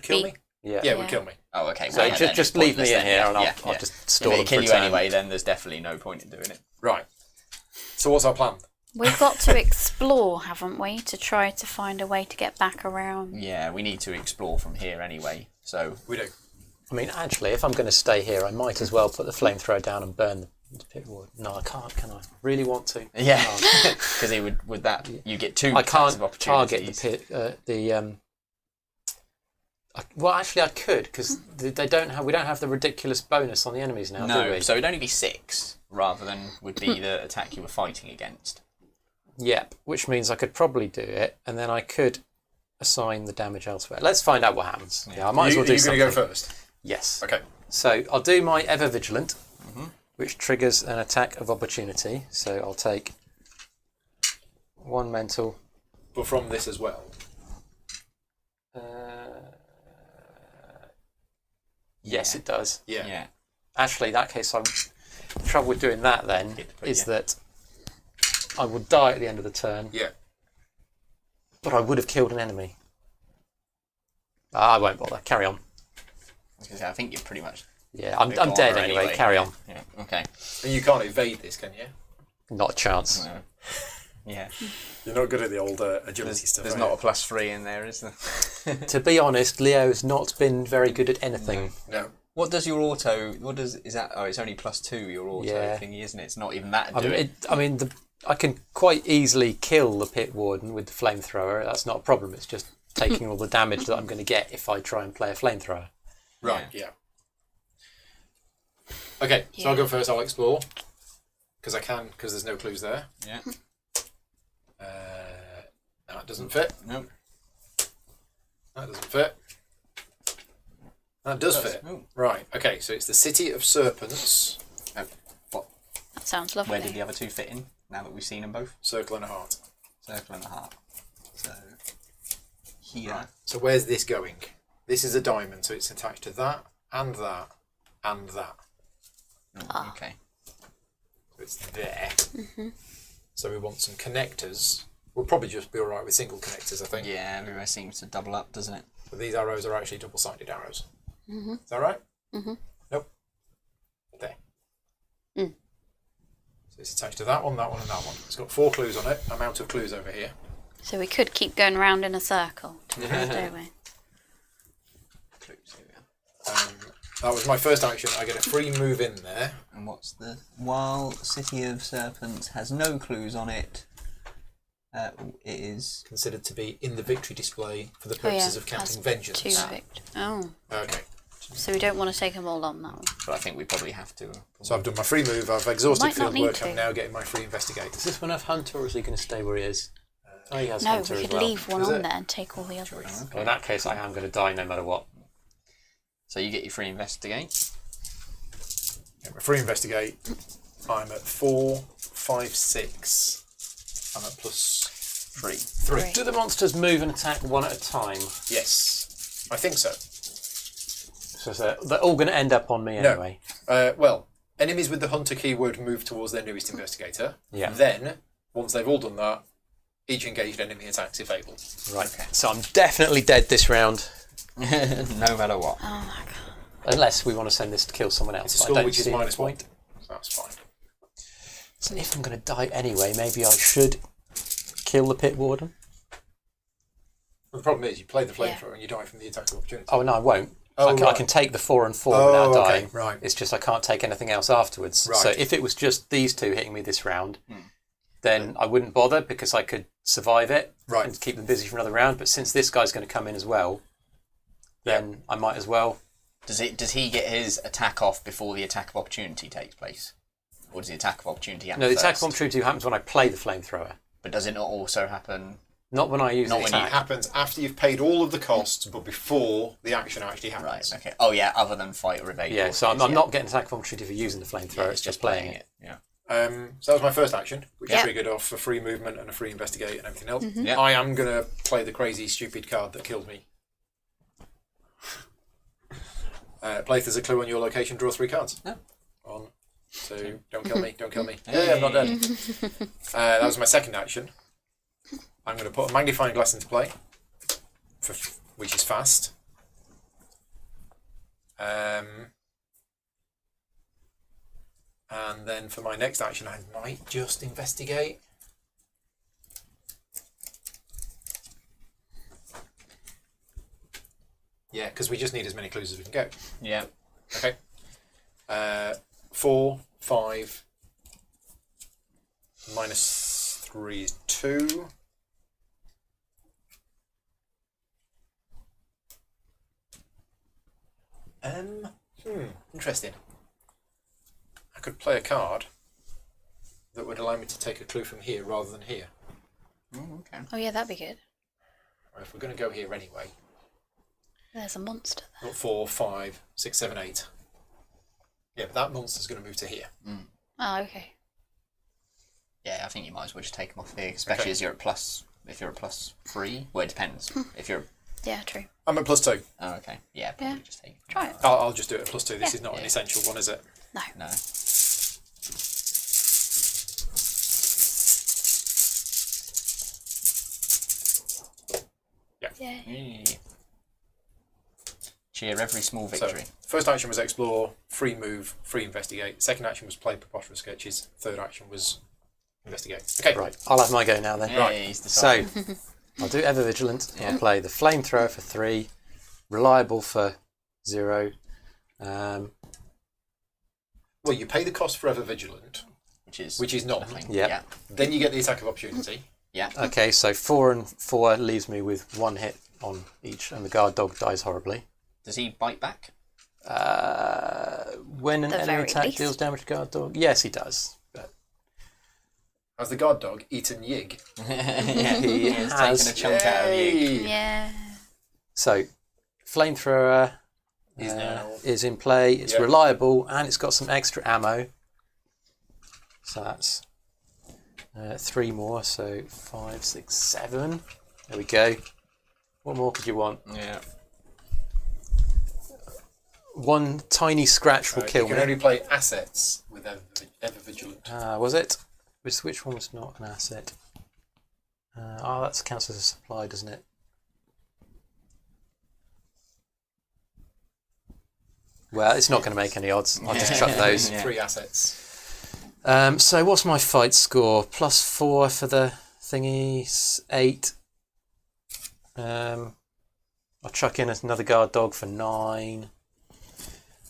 kill me. Yeah. Yeah, it would kill me. Oh, okay. So well, yeah, then just it's leave me pointless in then, here yeah, and I'll yeah. just stall If them it kill for you a turn. anyway, then there's definitely no point in doing it. Right. So what's our plan? We've got to explore, haven't we, to try to find a way to get back around. Yeah, we need to explore from here anyway. So We do. I mean, actually, if I'm going to stay here, I might as well put the flamethrower down and burn the pit warden. No, I can't, can I? Really want to? yeah, because he would with that you get 2 I attacks can't of opportunities. target the pit. Well, actually, I could because they don't have. We don't have the ridiculous bonus on the enemies now, do No, we? so it'd only be 6 rather than would be the attack you were fighting against. Yep, which means I could probably do it, and then I could assign the damage elsewhere. Let's find out what happens. Yeah, I might as well do You're something. going to go first. Yes. Okay. So I'll do my Ever Vigilant, which triggers an attack of opportunity. So I'll take 1 mental. But from this as well. Yes, it does. Yeah. Yeah. Actually, in that case, the trouble with doing that then is yeah. that I will die at the end of the turn, Yeah. but I would have killed an enemy. I won't bother. Carry on. I was gonna say, I think you're pretty much. Yeah, I'm got dead armor anyway. Carry on. Yeah. Okay. And you can't evade this, can you? Not a chance. No. Yeah. You're not good at the old agility stuff. There's are not you? a +3 in there, is there? To be honest, Leo's not been very good at anything. No. What does your auto? Is that? Oh, it's only +2. Your auto Yeah. thingy, isn't it? It's not even that. I can quite easily kill the pit warden with the flamethrower. That's not a problem. It's just taking all the damage that I'm going to get if I try and play a flamethrower. Right, yeah. Okay, so I'll go first. I'll explore. Because I can, because there's no clues there. Yeah. That doesn't fit. Nope. That doesn't fit. That does fit. Oh. Right, okay, so it's the City of Serpents. What? That sounds lovely. Where did the other 2 fit in? Now that we've seen them both. Circle and a heart. Circle and a heart. So here. Right. So where's this going? This is a diamond, so it's attached to that, and that, and that. Oh, okay. So it's there. So we want some connectors. We'll probably just be alright with single connectors, I think. Yeah, everywhere seems to double up, doesn't it? But these arrows are actually double-sided arrows. Is that right? Nope. There. So it's attached to that one, and that one. It's got 4 clues on it. I'm out of clues over here. So we could keep going round in a circle, don't we? Clues, here we go. That was my first action. I get a free move in there. And what's the... While City of Serpents has no clues on it, it is... Considered to be in the victory display for the purposes of counting vengeance. Oh. Okay. So we don't want to take them all on that one. But I think we probably have to. So I've done my free move. I've exhausted Might not field need work. to. I'm now getting my free investigate. Does this one have Hunter, or is he going to stay where he is? Oh, he has No, Hunter we as could well. leave one Is on it? there and take all the others. Well, in that case, I am going to die no matter what. So you get your free investigate. Yeah, my free investigate. I'm at 4, 5, 6. I'm at plus 3. 3. Do the monsters move and attack one at a time? Yes, I think so. So they're all going to end up on me anyway. Well, enemies with the hunter keyword move towards their nearest investigator. Yeah. Then, once they've all done that, each engaged enemy attacks if able. Right. So I'm definitely dead this round, No matter what. Oh my god. unless we want to send this to kill someone else. It's a I score don't which is see any -1. point. So that's fine. So if I'm going to die anyway, maybe I should kill the pit warden. Well, the problem is, you play the flamethrower and you die from the attack of opportunity. Oh no, I won't. Oh, I right. can take the 4 and 4 Oh, without okay, dying. right. It's just I can't take anything else afterwards. Right. So if it was just these two hitting me this round, then I wouldn't bother because I could survive it Right. and keep them busy for another round. But since this guy's going to come in as well, then I might as well. Does he get his attack off before the attack of opportunity takes place? Or does the attack of opportunity happen No, the attack first? of opportunity happens when I play the flamethrower, But does it not also happen? not when I use Not the when you attack. It happens after you've paid all of the costs, but before the action actually Right, happens. okay. Oh yeah, other than fight or evade. Yeah, so I'm yeah. not getting attack of opportunity for using the flamethrower. Yeah, it's just playing it. Yeah. So that was my first action, which Yep. triggered off a free movement and a free investigate and everything else. Yeah. I am going to play the crazy, stupid card that killed me. Play if there's a clue on your location, draw 3 cards. Oh. 1, 2, don't kill me, don't kill me. Yeah, I'm not dead. That was my second action. I'm going to put a magnifying glass into play, which is fast. And then for my next action, I might just investigate. Yeah, because we just need as many clues as we can get. Yeah. Okay. 4, 5, -3 is 2. Interesting. I could play a card that would allow me to take a clue from here rather than here. Oh, okay. Oh yeah, that'd be good. Or if we're going to go here anyway. There's a monster there. Got 4, 5, 6, 7, 8. Yeah, but that monster's going to move to here. Oh, okay. Yeah, I think you might as well just take them off here, especially Okay. as you're at plus. If you're at +3, well, it depends. If you're, Yeah, true. I'm at +2. oh, okay, yeah, probably Yeah. just take. Try it. I'll just do it at +2. This Yeah. is not an Yeah. essential one, is it? No. No. Yay. Cheer every small So, victory. first action was explore, free move, free investigate. Second action was play preposterous sketches. Third action was investigate. Okay, Right, I'll have my go now then. Hey, he's the So, I'll do Ever Vigilant. Yeah. I'll play the Flamethrower for 3, Reliable for 0. Well, you pay the cost for Ever Vigilant, which is not. nothing. Yep. Yeah. Then you get the attack of opportunity. Yeah. Okay, so 4 and 4 leaves me with 1 hit on each, and the guard dog dies horribly. Does he bite back? When an The enemy very attack least. deals damage to guard dog, yes, he does. But Has the guard dog eaten Yig? Yeah, He has has. taken a chunk out of you. Yay! Yeah. So, Flamethrower Is now. is in play. It's Yep. reliable, and it's got some extra ammo. So that's 3 more. So 5, 6, 7. There we go. What more could you want? Yeah. 1 tiny scratch will kill You can me. only play assets with Ever Vigilant. Was it? Which one was not an asset? That counts as a supply, doesn't it? Well, it's not going to make any odds. I'll just chuck those. Yeah. 3 assets. So what's my fight score? +4 for the thingy, 8. I'll chuck in another guard dog for 9.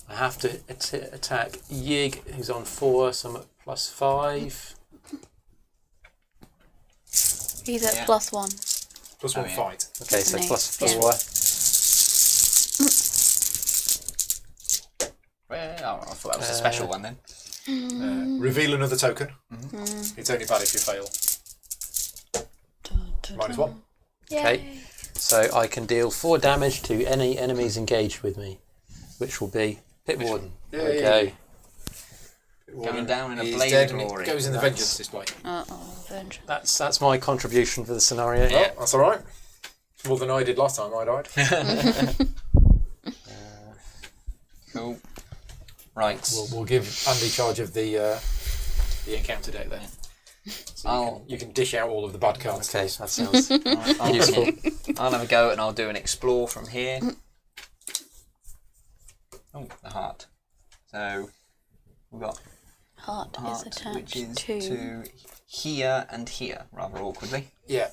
I have to attack Yig, who's on 4, so I'm at +5. He's at Yeah. +1. Plus Oh, 1 yeah. fight. Okay, so Nice. +4. Oh, I thought that was a special one then. Reveal another token. It's only bad if you fail. -1. Okay. So I can deal 4 damage to any enemies engaged with me, which will be Pit Warden. There we go. Going down in a He's blaze dead of and glory. it goes in the vengeance display. Vengeance. That's my contribution for the scenario. Yeah, that's all right. It's more than I did last time I died. Cool. Right. We'll give Andy charge of the encounter deck then. So you can dish out all of the bad cards. Okay, that sounds Right, useful. I'll have a go and I'll do an explore from here. Oh, the heart. So we've got Heart is heart, attached which is to... to here and here, rather awkwardly. Yeah.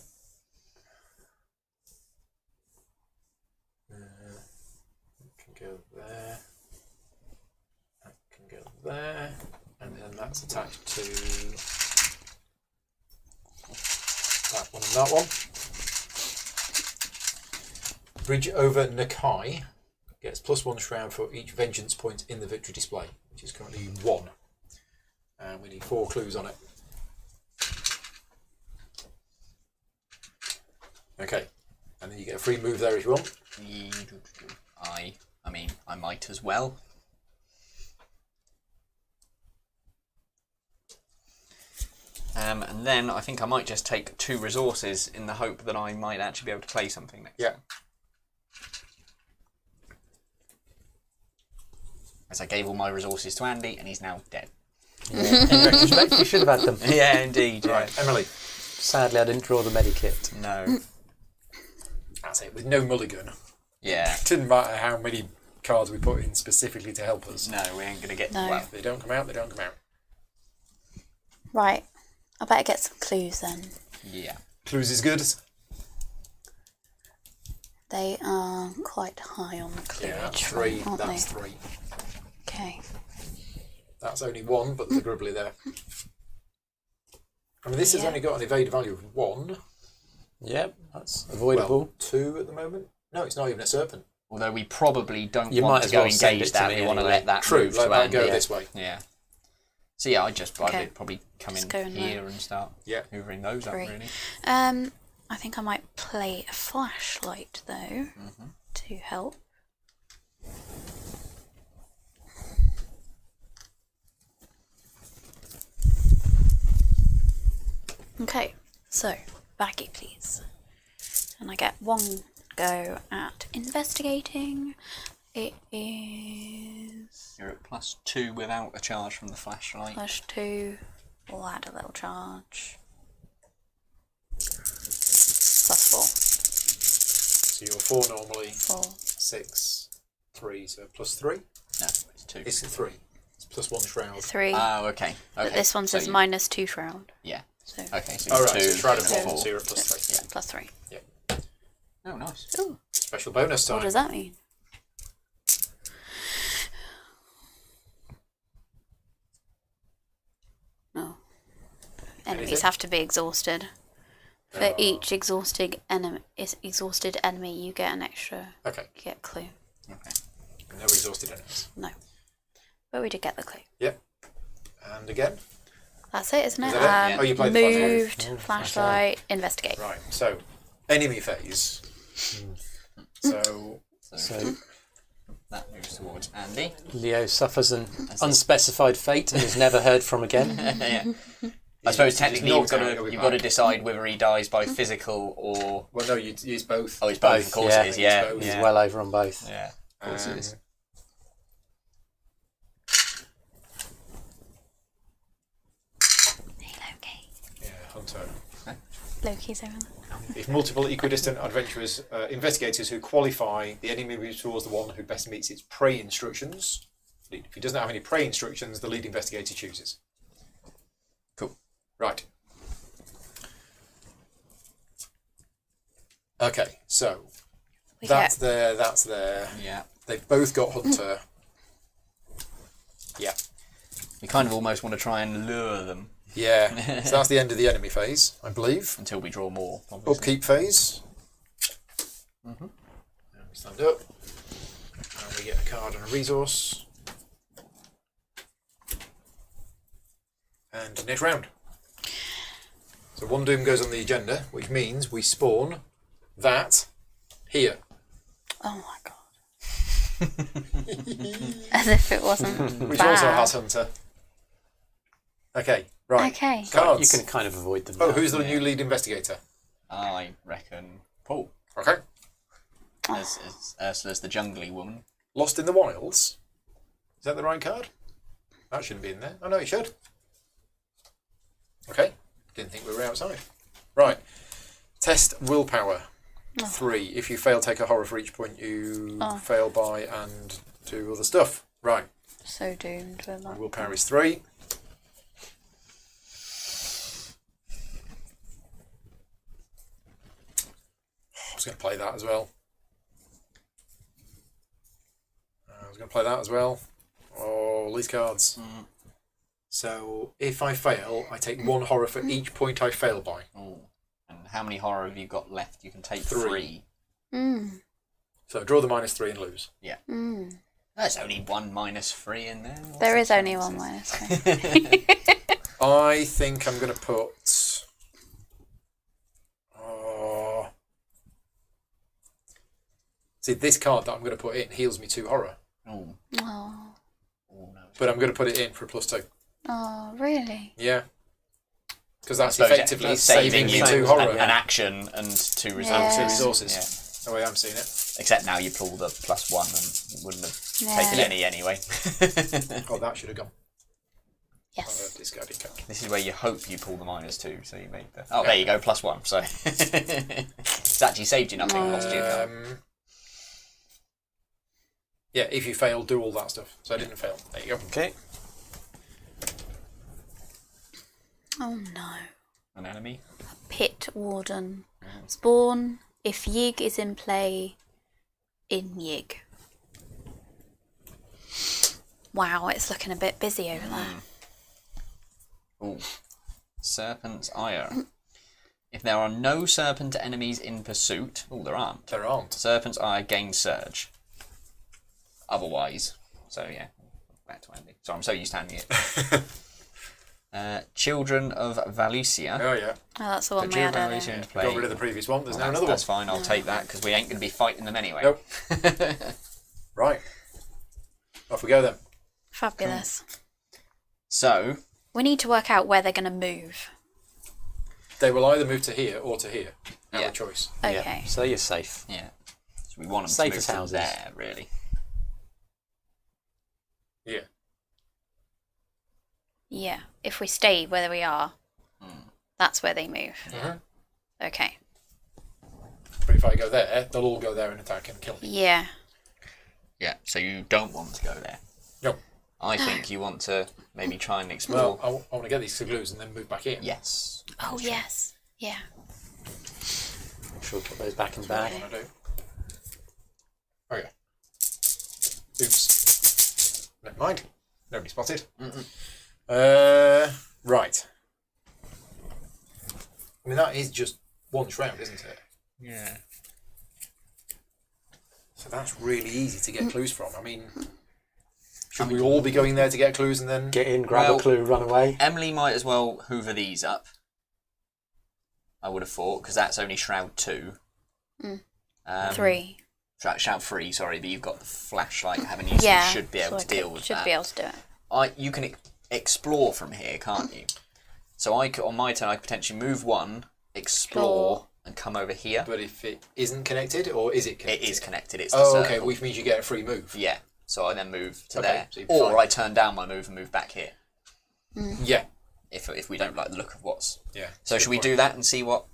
Can go there. That can go there. And then that's attached to that one and that one. Bridge over Nakai gets +1 shroud for each vengeance point in the victory display, which is currently 1. And we need 4 clues on it. Okay. And then you get a free move there if you want. I mean, I might as well. And then I think I might just take 2 resources in the hope that I might actually be able to play something next. Yeah. As I gave all my resources to Andy and he's now dead. Yeah. In retrospect, you should have had them. Yeah, indeed. Yeah. Right, Emily. Sadly, I didn't draw the medikit. No. That's it, with no mulligan. Yeah. It didn't matter how many cards we put in specifically to help us. No, we ain't going to get... No. Well, If they don't come out, they don't come out. Right. I better get some clues then. yeah. Clues is good. They are quite high on the clue. Yeah, that's 3. aren't That's they? 3. Okay. That's only 1, but there's a grubbly there. I mean, this has Yeah. only got an evade value of 1. Yep, that's avoidable. Well, 2 at the moment. No, it's not even a serpent. Although we probably don't You want might to as go well send engage it to that. me We want to anyway. let that True, move let to that Andy. go this way. Yeah. So yeah, I'd Okay. probably come Just in go in here there. and start Yeah. hoovering those up, 3. really. I think I might play a flashlight though to help. Okay, so baggy please. And I get 1 go at investigating. It is You're at +2 without a charge from the flashlight. +2. We'll add a little charge. +4. So you're 4 normally, 4. 6, 3, so +3. No, it's 2. It's a 3. It's +1 shroud. 3. Oh, okay. But this one So says you- -2 shroud. Yeah. So Okay, so Oh, you're right, 2. so shroud of and then 4, 4. so you're at +3. Yeah. +3. Oh, nice. Ooh, Special bonus time. what does that mean? No. Enemies Anything? have to be exhausted. For each exhausted enemy, you get an extra. Okay, You get a clue. Okay. no exhausted enemies. No, but we did get the clue. Yep. And again. That's it, isn't it? Is that it? Oh, you played the flashlight. Moved, flashlight, investigate. Right, so enemy phase. So So That moves towards Andy. Leo suffers an unspecified fate and is never heard from again. Yeah. I suppose technically you've knocked out, he'll got be to back. decide whether he dies by physical or... well, no, you use both. Oh, it's both. Both, Of course yeah. it is, yeah. It's both. He's Yeah. well over on both. Yeah, of course it is. Hey, Loki. Yeah, Hunter. Loki's over there. If multiple equidistant adventurers, investigators who qualify, the enemy moves towards the one who best meets its prey instructions. If he doesn't have any prey instructions, the lead investigator chooses. Cool. Right. Okay, so We that's get there, that's there. Yeah. They've both got Hunter. Yeah. You kind of almost want to try and lure them Yeah. So that's the end of the enemy phase, I believe. until we draw more. Obviously. Upkeep phase. And we stand up. And we get a card and a resource. And next round. So one doom goes on the agenda, which means we spawn that here. Oh my god. As if it wasn't Which bad. also has Hunter. Okay, right. Okay. Cards. You can kind of avoid them. Oh, now. who's the new lead investigator? I reckon Paul, Okay. as Ursula's the jungly woman. Lost in the Wilds. Is that the right card? That shouldn't be in there. Oh no, it should. Okay. Didn't think we were outside. Right. Test willpower. 3. If you fail, take a horror for each point you fail by and do other stuff. Right. So doomed with that. Willpower is 3. I was going to play that as well. Oh, these cards. So if I fail, I take 1 horror for each point I fail by. Oh. And how many horror have you got left? You can take 3. 3. So draw the -3 and lose. Yeah. There's only 1 -3 in there. There is only 1 -3. I think I'm going to put... See, this card that I'm going to put in heals me 2 horror. Oh. Oh. Oh, no. But I'm going to put it in for a +2. Oh, really? Yeah. Because that's I suppose effectively that's saving you 2 an horror. action and 2 And resources. 2 resources. Yeah. The way I'm seeing it. Except now you pull the +1 and you wouldn't have taken any anyway. Oh, that should have gone. Yes. Discarded card. This is where you hope you pull the -2, so you make the... Oh, there you go, +1. So it's actually saved you nothing, lost you. Yeah, if you fail, do all that stuff. So I didn't fail. There you go. Okay. Oh no. An enemy. Pit Warden. Spawn if Yig is in play in Yig. Wow, it's looking a bit busy over there. Ooh. Serpent's Ire. If there are no serpent enemies in pursuit... Oh, there aren't. There aren't. Serpent's Ire gains Surge. Otherwise. So, yeah. Back to Andy. Sorry, I'm so used to handing it. Children of Valusia. Oh, yeah. Oh, that's the one Put we had Children of earlier. Valusia into play. Got rid of the previous one. There's now That's- another one. That's fine, I'll take that, because we ain't going to be fighting them anyway. Nope. Right. Off we go then. Fabulous. So, We need to work out where they're going to move. They will either move to here or to here. Have Yeah. a choice. Okay. Yeah, so you're safe. yeah. So we want them Safe to move as to houses. there, really. Yeah. Yeah. If we stay where we are, that's where they move. Okay. But if I go there, they'll all go there and attack and kill me. Yeah. Yeah, so you don't want to go there. No. I think you want to maybe try and explore. Well, I want to get these glues and then move back in. Yes. Oh, yes. Yeah. Sure, put those back in the bag. What I do. Oh, yeah. Oops. Never mind. Nobody spotted. Right. I mean, that is just one shroud, isn't it? Yeah. So that's really easy to get clues from. I mean, should we all be going there to get clues and then... Get in, grab Well- a clue, run away. Emily might as well hoover these up. I would have thought, because that's only Shroud 2. 3. Shroud 3, sorry, but you've got the flashlight, haven't you? So Yeah. you should be able so to deal with should that. be able to do it. You can explore from here, can't you? So I could, on my turn, I could potentially move 1, explore, and come over here. But if it isn't connected, or is it connected? It is connected. It's the Oh, okay, circle. which means you get a free move. Yeah. So I then move to Okay, there, so you'd be or fine. I turn down my move and move back here. Yeah. If we don't like the look of what's. Yeah. So should we do that and see what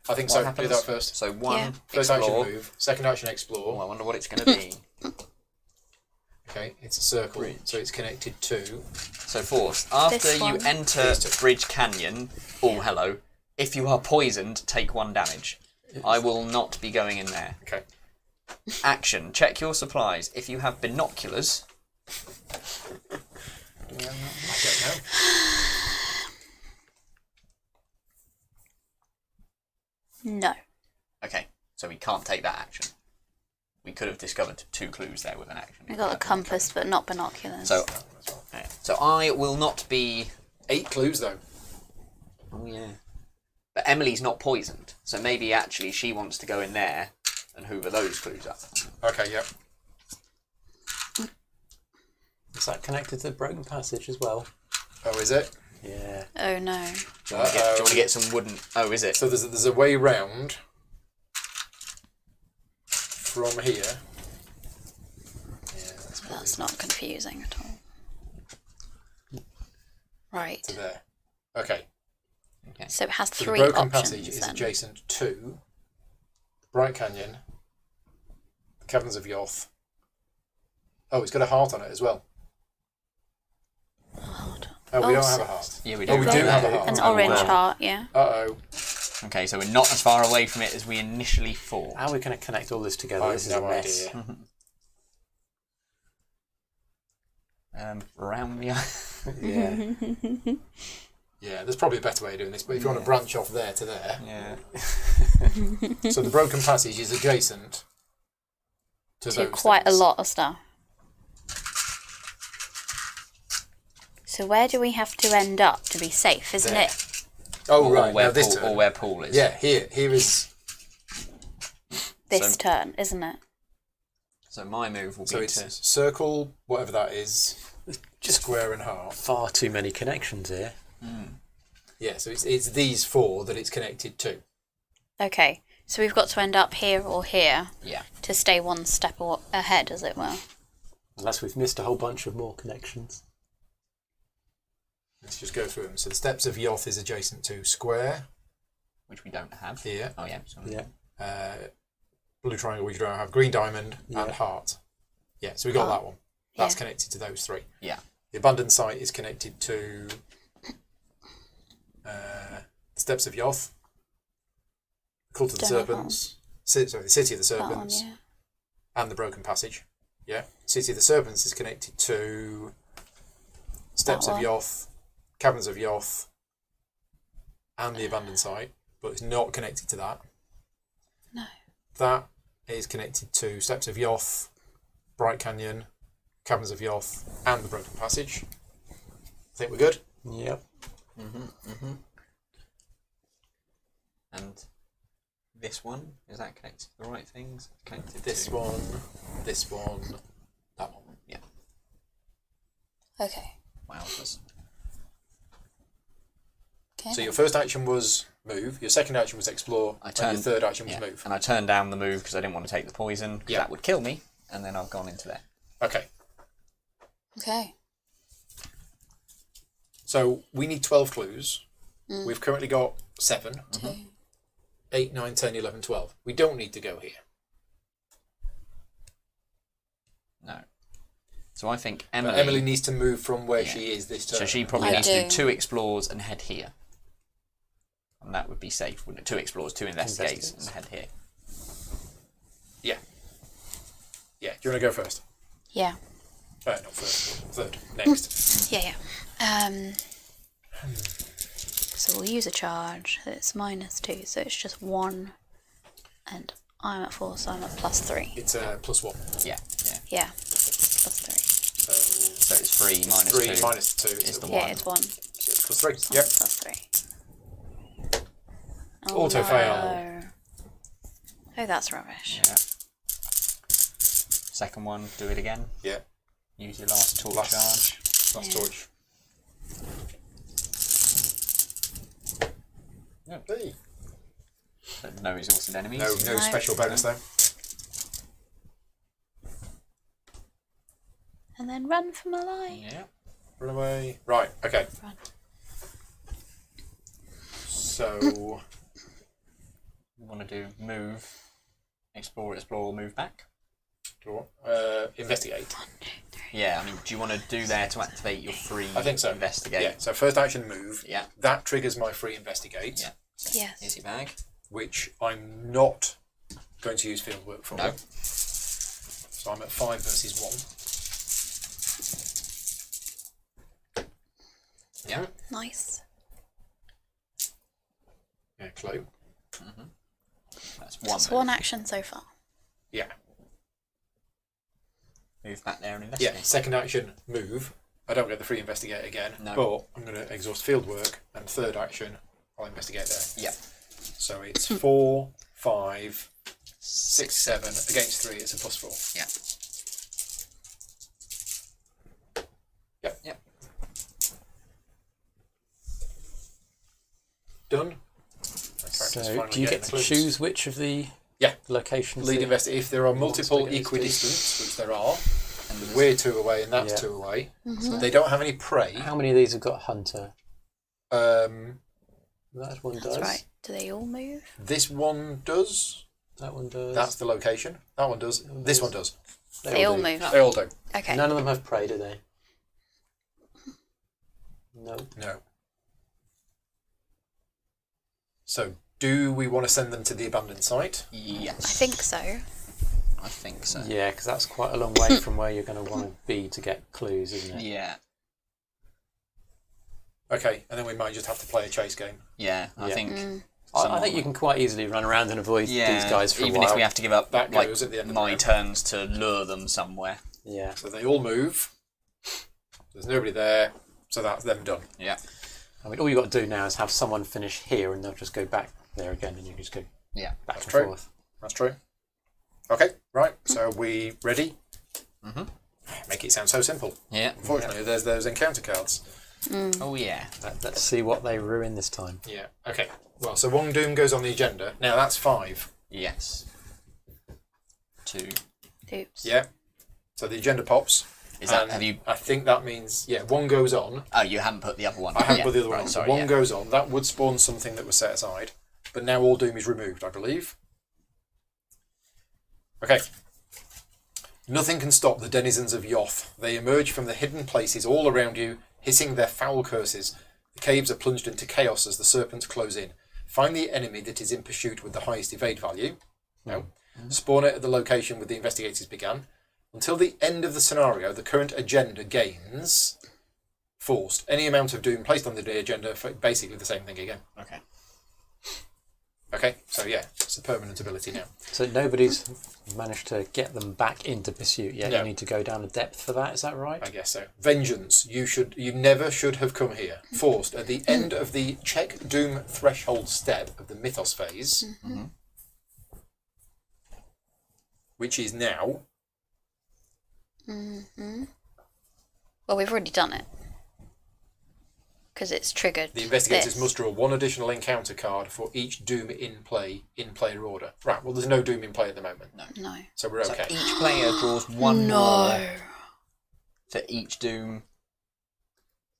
I think what so. happens? Do that first. So 1, Yeah. First explore. action move. Second action Oh, explore. I wonder what it's going to be. Okay, it's a circle, Bridge. so it's connected to... So Force, after This you one. enter These two. Bridge Canyon, oh hello, if you are poisoned, take 1 damage. I will not be going in there. Okay. Action, check your supplies. If you have binoculars, I don't know. No. okay, so we can't take that action. We could have discovered 2 clues there with an action. We got a compass, but not binoculars. So I will not be... 8 clues, though. Oh yeah. But Emily's not poisoned, so maybe actually she wants to go in there and hoover those clues up. Okay, yeah. Is that connected to the broken passage as well? Oh, is it? Yeah. Oh no. Do you want to get some wooden... Oh, is it? So there's a way round from here. Yeah, That's not confusing at all. Right. to there. Okay. So it has So the three broken options passage is then. adjacent to the Bright Canyon, the Caverns of Yoth. Oh, it's got a heart on it as well. Hold on. Oh, we Oh, don't have so- a heart. Yeah, we do. Oh, we do have a heart. An Oh, orange well. heart, yeah. Uh-oh. Okay, so we're not as far away from it as we initially thought. How are we going to connect all this together? I This have is a no mess. idea. Around the... Yeah. Yeah, there's probably a better way of doing this, but if you want to branch off there to there. Yeah. So the broken passage is adjacent to To those quite things. a lot of stuff. So where do we have to end up to be safe, isn't There. it? Oh, or, right. where Now this Paul, turn. or where Paul is. Yeah, here is... This So- turn, isn't it? So my move will So be it's to... circle, whatever that is, Just square and heart. far too many connections here. Yeah, so it's these four that it's connected to. Okay, so we've got to end up here or here Yeah. to stay one step ahead, as it were. Unless we've missed a whole bunch of more connections. Let's just go through them. So the Steps of Yoth is adjacent to square Which we don't have. here, Oh, yeah. Sorry. Yeah. blue triangle, which you don't have, green diamond, Yeah. and heart. Yeah, so we got Oh, that one. That's yeah. connected to those three. Yeah. The abandoned site is connected to Steps of Yoth, Cult of the Don't know that Serpents, the City of the That one, Serpents, yeah. and the Broken Passage. Yeah, City of the Serpents is connected to Steps of one. Yoth, Caverns of Yoth, and the abandoned site, but it's not connected to that. No. That is connected to Steps of Yoth, Bright Canyon, Caverns of Yoth, and the Broken Passage. I think we're good. Yep. And this one, is that connected to the right things? Connected This to... one, that one. Yeah. Okay. Wow. Okay. So your first action was move, your second action was explore, and your third action was yeah, move. And I turned down the move because I didn't want to take the poison, 'cause Yeah. that would kill me. And then I've gone into there. Okay, Okay. so we need 12 clues. Mm. We've currently got 7, 2. 8, 9, 10, 11, 12. We don't need to go here. No. So I think But Emily... Emily needs to move from where Yeah. she is this turn. So she probably I needs to do. do 2 explores and head here. And that would be safe, wouldn't it? 2 explores, 2 investigates, and head here. Yeah, do you want to go first? Yeah. Not first, third, next. Yeah, yeah. So we'll use a charge that's -2, so it's just 1. And I'm at 4, so I'm at +3. It's +1. Yeah, yeah. Yeah. +3. So So it's 3 minus 3 2. minus 2 is is the the Yeah, one. it's 1. So it's +3. So Yep. +3. Oh, Auto fail. no. Oh, that's rubbish. Yeah. Second one, do it again. Yeah. Use your last torch Last- charge. Last Yeah. torch. Yeah. Hey. But no exhausted enemies. No No. special bonus though. And then run for my life. Yeah. Run away. Right, okay. Run. So You want to do move, explore, move back. investigate. Yeah, I mean, do you want to do there to activate your free I think so. investigate? Yeah, so first action move. Yeah. That triggers my free investigate, Yeah. Yes. Here's your bag. which I'm not going to use field work for. No. So I'm at 5 versus 1. Yeah. Nice. Yeah, clue. That's That's one. one action so far. Yeah. Move back there and Yeah, investigate. second action, move. I don't get the free investigate again, No. but I'm going to exhaust field work. And third action, I'll investigate there. Yeah. So it's 4, 5, 6, 7 against 3. It's a +4. Yeah. Yep. Yep. Done. So do you get to choose which of the locations? Lead investigator. If there are multiple investigate equidistant, which there are, and we're 2 away and that's 2 away, Mm-hmm. they don't have any prey. How many of these have got hunter? That one That's does. right. Do they all move? This one does. That one does. That's the location. That one does. This one does. They all do. move. They all do. Okay. None of them have prey, do they? No. No. So, do we want to send them to the abandoned site? Yes. I think so. I think so. Yeah, because that's quite a long way from where you're going to want to be to get clues, isn't it? Yeah. Okay, and then we might just have to play a chase game. Yeah. I Yeah. think. I think you can quite easily run around and avoid these guys for even a while. if we have to give up That like goes at the end of the my round. turns to lure them somewhere. Yeah. So they all move. There's nobody there, so that's them done. Yeah. I mean, all you've got to do now is have someone finish here, and they'll just go back there again, and you can just go Yeah. back That's and true. forth. That's true. Okay, right. So we ready? Mhm. Make it sound so simple. Yeah. Unfortunately, there's those encounter cards. Oh yeah. Let's see what they ruin this time. Yeah. Okay. Well, so Wong Doom goes on the agenda. Now that's 5. Yes. 2. Oops. Yeah. So the agenda pops. Is that and have you? I think that means one goes on. Oh, you haven't put the other one. I haven't Yeah, put the other one right, on. Sorry, So one yeah. goes on. That would spawn something that was set aside. But now all Doom is removed, I believe. Okay. Nothing can stop the denizens of Yoth. They emerge from the hidden places all around you, hissing their foul curses. The caves are plunged into chaos as the serpents close in. Find the enemy that is in pursuit with the highest evade value. No. Spawn it at the location where the investigators began. Until the end of the scenario, the current agenda gains forced. Any amount of Doom placed on the agenda for basically the same thing again. Okay. Okay, so yeah, it's a permanent ability now. So nobody's managed to get them back into pursuit yet. No. You need to go down a depth for that. Is that right? I guess so. Vengeance. You never should have come here. Forced at the end of the check Doom threshold step of the Mythos phase, which is now. Well, we've already done it. Because it's triggered. The investigators this. must draw 1 additional encounter card for each Doom in player order. Right, well, there's no Doom in play at the moment. No. So we're okay. So each player draws one more for each Doom.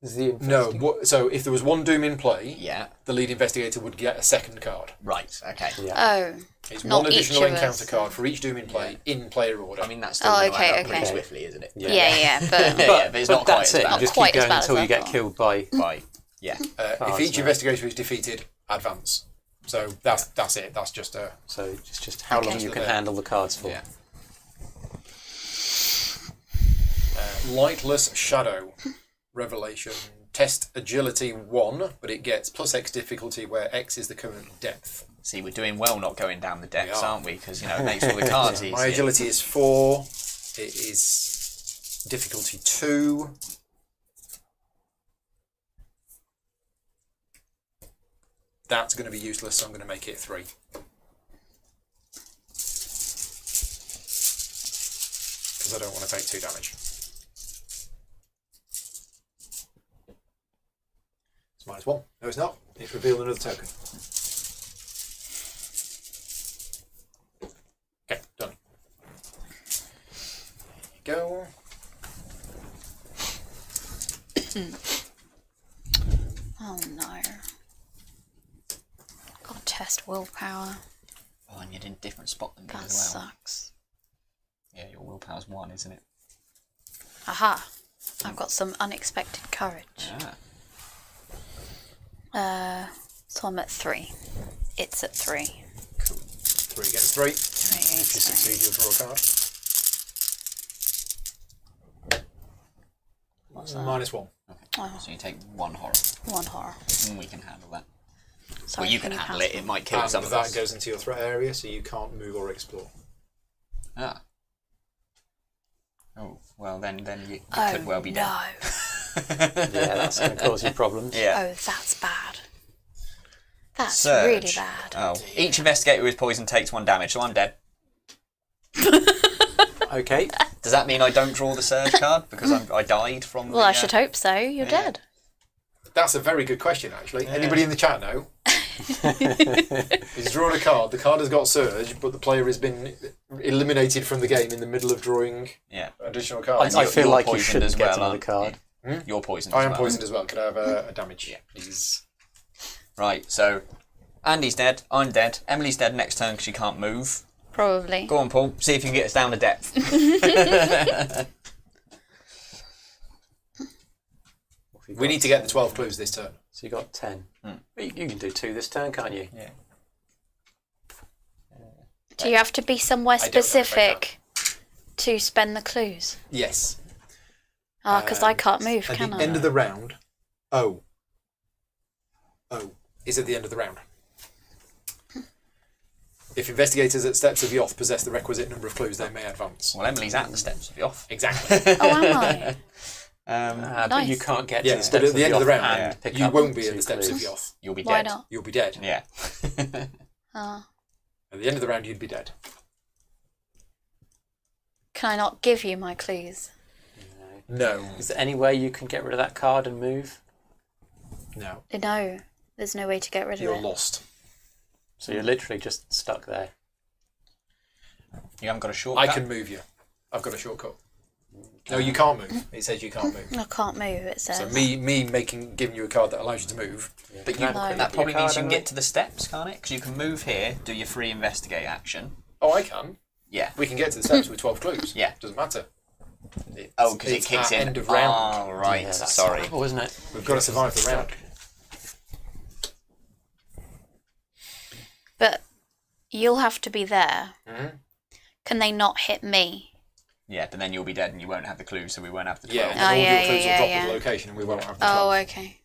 Is the So if there was 1 Doom in play, Yeah. the lead investigator would get a second card. Right. Okay. Yeah. Oh. It's Not 1 each additional of encounter us. card for each Doom in play in player order. I mean that's still Oh, going to okay, add up pretty okay. swiftly, isn't it? Yeah, but Yeah, but it's not quite that's as it. bad. You just Not quite keep as going bad as until I you get thought. killed by. Right. Yeah. If each investigator is defeated, advance. So that's it. That's just a. So it's just how long you can There. handle the cards for. Yeah. Lightless Shadow Revelation. Test agility 1, but it gets +X difficulty where X is the current depth. See, we're doing well not going down the depths, We are. aren't we? Because it makes all the cards easier. My agility is 4. It is difficulty 2. That's going to be useless, so I'm going to make it 3. Because I don't want to take 2 damage. It's -1. No, it's not. It's revealed another token. Okay, done. Go. Oh no. Gotta test willpower. Oh, and you're in a different spot than me That as well. sucks. Yeah, your willpower's 1, isn't it? Aha. I've got some unexpected courage. Ah. So I'm at 3. It's at 3. Cool. 3 against 3. If you 3. succeed, you'll draw a card. What's that? -1. Okay. Oh, So you take 1 horror. 1 horror. And we can handle that. Sorry, Well, you can handle it. It might kill And some of that us. goes into your threat area, so you can't move or explore. Ah. Oh, well, then you Oh, could well be no. dead. Yeah, that's going to cause you problems. Yeah. Oh, that's bad. That's Surge. really bad. Oh, each investigator with poison takes 1 damage, so I'm dead. Okay. Does that mean I don't draw the surge card because I died from? Well, I should hope so. You're dead. That's a very good question, actually. Anybody in the chat know? He's drawn a card. The card has got surge, but the player has been eliminated from the game in the middle of drawing additional cards. I feel you're like you poisoned shouldn't as get well, another aren't card. you? You're poisoned. I as am well. poisoned as well. Could I have a damage? Yeah, please. Right. So Andy's dead. I'm dead. Emily's dead next turn because she can't move. Probably. Go on, Paul. See if you can get us down to depth. We need to get the 12 clues this turn. So you got 10. You can do 2 this turn, can't you? Yeah. Do you have to be somewhere I don't know if I specific to spend the clues? Yes. Ah, because I can't move, At can the I? end of the round. O is at the end of the round. If investigators at steps of the off possess the requisite number of clues, they may advance. Well, Emily's at the steps of the off. Exactly. Oh, am I? But Nice. you can't get to Yeah, the but steps at the end of the off round, and pick you up won't be 2 at the steps clues. of the off. You'll be Why dead. not? You'll be dead. Yeah. Ah. At the end of the round, you'd be dead. Can I not give you my clues? No. Is there any way you can get rid of that card and move? No. No, there's no way to get rid of You're it. lost. So you're literally just stuck there. You haven't got a shortcut. I can move you. I've got a shortcut. No, you can't move. It says you can't move. I can't move, it says. So me giving you a card that allows you to move. But you, No. that probably Your means card, you can Emily? get to the steps, can't it? Because you can move here, do your free investigate action. Oh, I can. Yeah. We can get to the steps with 12 clues. Yeah. Doesn't matter. Oh, because it It's kicks at in. end of round. Oh, right. Yeah, that's Sorry. horrible, isn't it? We've got to survive the round. But you'll have to be there. Mhm. Can they not hit me? Yeah, but then you'll be dead and you won't have the clue, so we won't have the 12. Yeah, and Oh, all yeah, your clues yeah, will drop yeah. at the location and we won't have the Oh, 12. okay.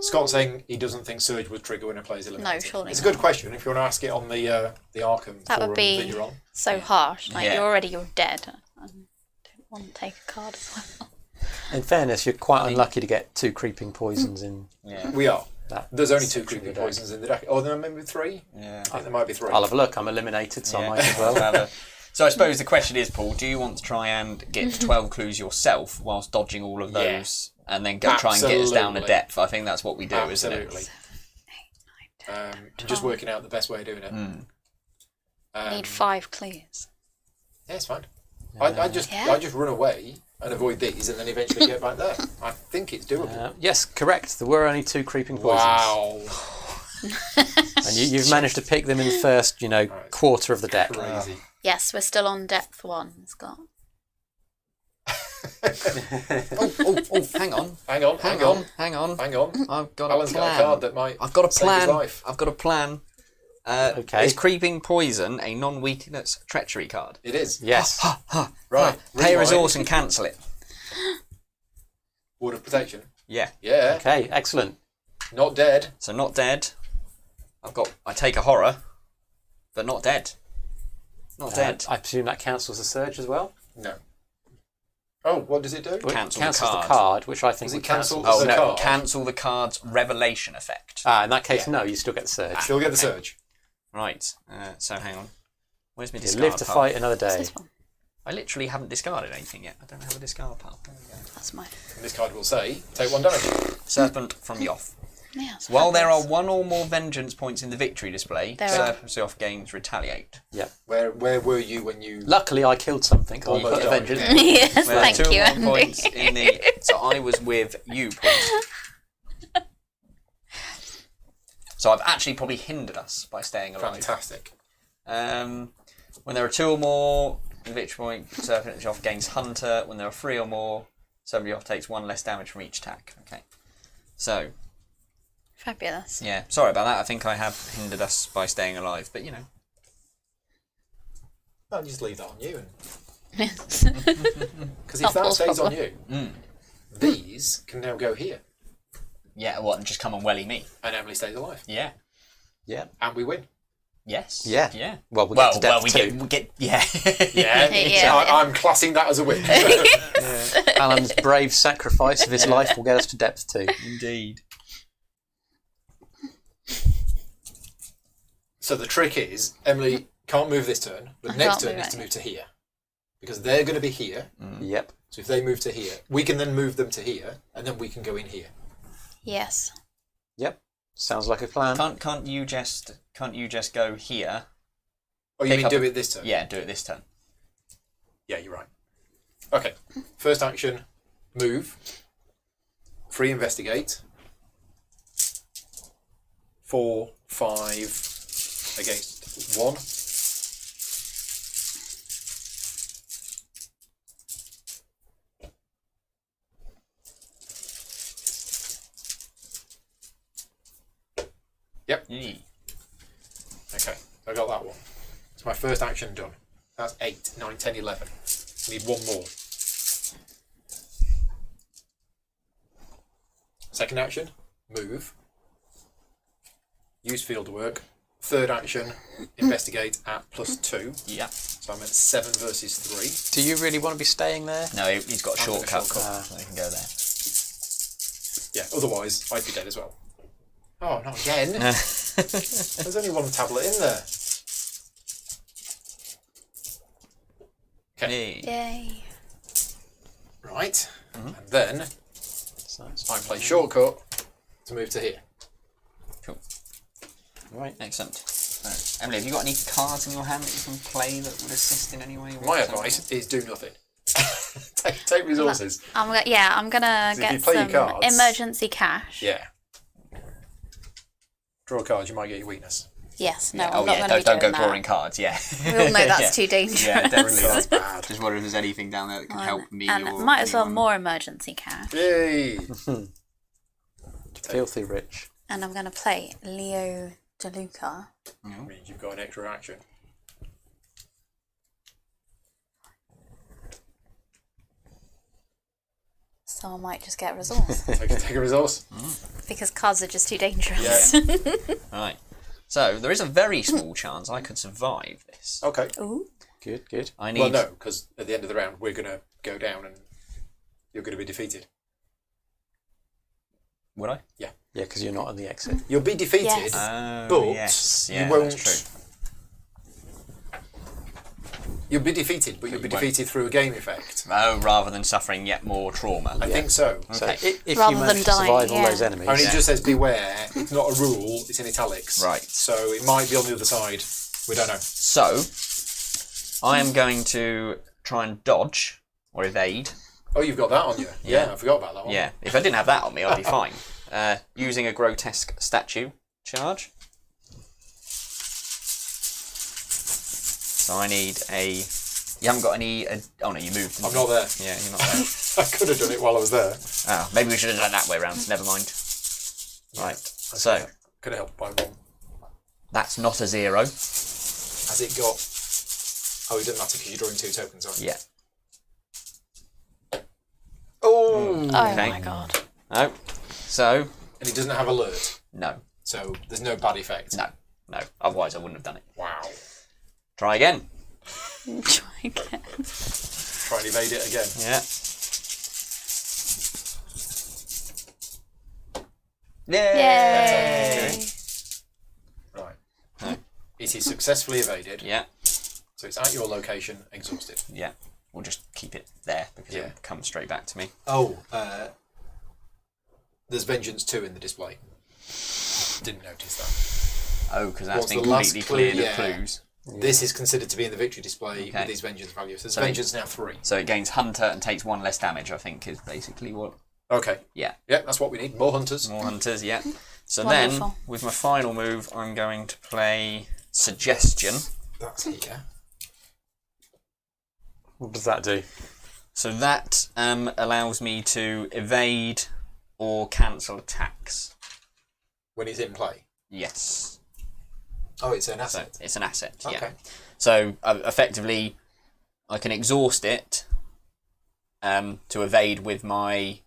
Scott's saying he doesn't think surge would trigger when a player's eliminated. surely It's a not. good question. If you want to ask it on the Arkham That forum would be that you're on. so harsh. Like, Yeah. you're dead. I don't want to take a card as well. In fairness, you're quite unlucky to get 2 creeping poisons in. Yeah. We are. That There's only 2 section of creeping the deck. poisons in the deck. Oh, there may be 3? Yeah. I think there might be 3. I'll have a look. I'm eliminated, so I Yeah. might as well. So I suppose the question is, Paul, do you want to try and get to 12 clues yourself whilst dodging all of Yeah. those and then try and get us down to Absolutely. depth? I think that's what we do, isn't Absolutely. it? And just working out the best way of doing it. I need 5 clues. Yeah, it's fine. I just run away and avoid these and then eventually get back there. I think it's doable. Yes, correct. There were only 2 creeping poisons. Wow. And you've managed to pick them in the first, quarter of the deck. Crazy. Yes, we're still on depth 1, Scott. Oh, hang on. Hang on. Hang on. I've got Alan's a got a plan. card that might I've got a save his plan. life. I've got a plan. Okay. Is creeping poison a non-weakness treachery card? It is. Yes. Right. Pay a Rewind. resource and cancel it. Ward of protection. Yeah. Yeah. Okay, excellent. Not dead. So not dead. I take a horror, but not dead. Not dead. I presume that cancels the surge as well? No. Oh, what does it do? Well, it Cancel the cancels card. the card, which I think Does it would cancel cancel. Oh the no! card? Cancel the card's revelation effect. In that case, no, you still get the surge. Still get the surge. Right. So hang on. Where's my You discard live to pile? fight another What's day. this one? I literally haven't discarded anything yet. I don't have a discard pile. There we go. That's mine. And this card will say, take 1 damage. Serpent from Yoth. Yeah, it's While there are fabulous. 1 or more vengeance points in the victory display, There are. Serpent from Yoth gains retaliate. Where were you when you... Luckily, I killed something. So I Almost put the died. vengeance. Yes, There are thank 2 you, or more Andy. points in the. So I was with you, Paul. So I've actually probably hindered us by staying alive. Fantastic. When there are 2 or more, the victory point, Serpent of Yoth gains Hunter. When there are 3 or more, Serpent of Yoth takes 1 less damage from each attack. Okay. So, Fabulous. yeah, sorry about that. I think I have hindered us by staying alive, but I'll just leave that on you. Yes. Because if Not that Paul's stays on problem. you, these can now go here. Yeah, what, and just come and welly me? And Emily stays alive. Yeah. Yeah. And we win. Yes. Yeah. Yeah. Well, we get to depth we too. get, yeah. Yeah. Yeah. I'm classing that as a win. Alan's brave sacrifice of his life will get us to depth too. Indeed. So the trick is, Emily can't move this turn, but I next can't turn move needs to it. move to here. Because they're going to be here. Yep. So if they move to here, we can then move them to here, and then we can go in here. Yes. Yep. Sounds like a plan. Can't you just go here? Oh, you Pick mean up- do it this turn? Yeah, do it this turn. Yeah, you're right. Okay. First action, move. Free investigate. 4, 5 against 1. Yee. Okay, I got that one. So my first action done. That's 8, 9, 10, 11. Need one more. Second action, move. Use field work. Third action, investigate at +2. Yeah. So I'm at 7 versus 3. Do you really want to be staying there? No, he's got a I've got a shortcut, shortcut. so he can go there. Yeah, otherwise I'd be dead as well. Oh, not again. There's only one tablet in there. Okay, Yay. Yay. right. And then So that's I play shortcut to move to here. Cool. right. Excellent. Emily, have you got any cards in your hand that you can play that would assist in any way? My advice is do nothing. take resources. I'm gonna So if you get play your some cards- emergency cash. Yeah. Draw cards, you might get your weakness. Yes. No, Yeah. I'm Oh not yeah, going to be don't doing go that. drawing cards. Yeah. We all know that's Yeah. too dangerous. Yeah, definitely. That's bad. Just wonder if there's anything down there that can help me. And or might as well anyone. more emergency cash. Yay! Filthy rich. And I'm going to play Leo DeLuca. Means you've got an extra action. So I might just get a resource. Take a resource. because cards are just too dangerous. Right. So there is a very small chance I could survive this. Okay. Ooh. Good, good. I need. Well, no, because at the end of the round we're going to go down and you're going to be defeated. Would I? Yeah, because you're not on the exit. You'll be defeated, Yes. but yes. you Yeah, won't. That's true. You'll be defeated, but you'll be you won't. defeated through a game effect. Oh, rather than suffering yet more trauma. I think so. So Okay. if Rather you than manage to dying, survive all yeah. those enemies, Only it just says beware. It's not a rule. It's in italics. Right. So it might be on the other side. We don't know. So, I am going to try and dodge or evade. Oh, you've got that on you. Yeah. I forgot about that one. Yeah, if I didn't have that on me, I'd be fine. Using a grotesque statue charge. So I need a. You haven't got any. Oh no, you moved. didn't I'm you? not there. Yeah, you're not there. I could have done it while I was there. Oh, maybe we should have done that way round. Never mind. Right. So Could have helped by one. that's not a 0. Has it got... Oh, it doesn't matter because you're drawing 2 tokens, aren't you? Yeah. Oh! Oh Okay. my god. No. So And it doesn't have alert. no, So there's no bad effect. no, no. Otherwise, I wouldn't have done it. Wow. Try again. Try again. Try and evade it again. Yeah. Yay! Yay. Right. No. It is successfully evaded. Yeah. So it's at your location, exhausted. Yeah. We'll just keep it there because Yeah. it'll come straight back to me. Oh, there's Vengeance 2 in the display. Didn't notice that. Oh, because that's What's been the last completely clue? cleared Yeah. of clues. This is considered to be in the victory display Okay. with these Vengeance values. There's So Vengeance now 3. So it gains Hunter and takes 1 less damage, I think, is basically what. Okay. Yeah. Yeah, that's what we need. More hunters. More Hunters, yeah. So Wonderful. then, with my final move, I'm going to play Suggestion. That's here. what does that do? So that allows me to evade or cancel attacks. When it's in play. Yes. Oh, it's an So asset. it's an asset, yeah. Okay. So effectively, I can exhaust it to evade with my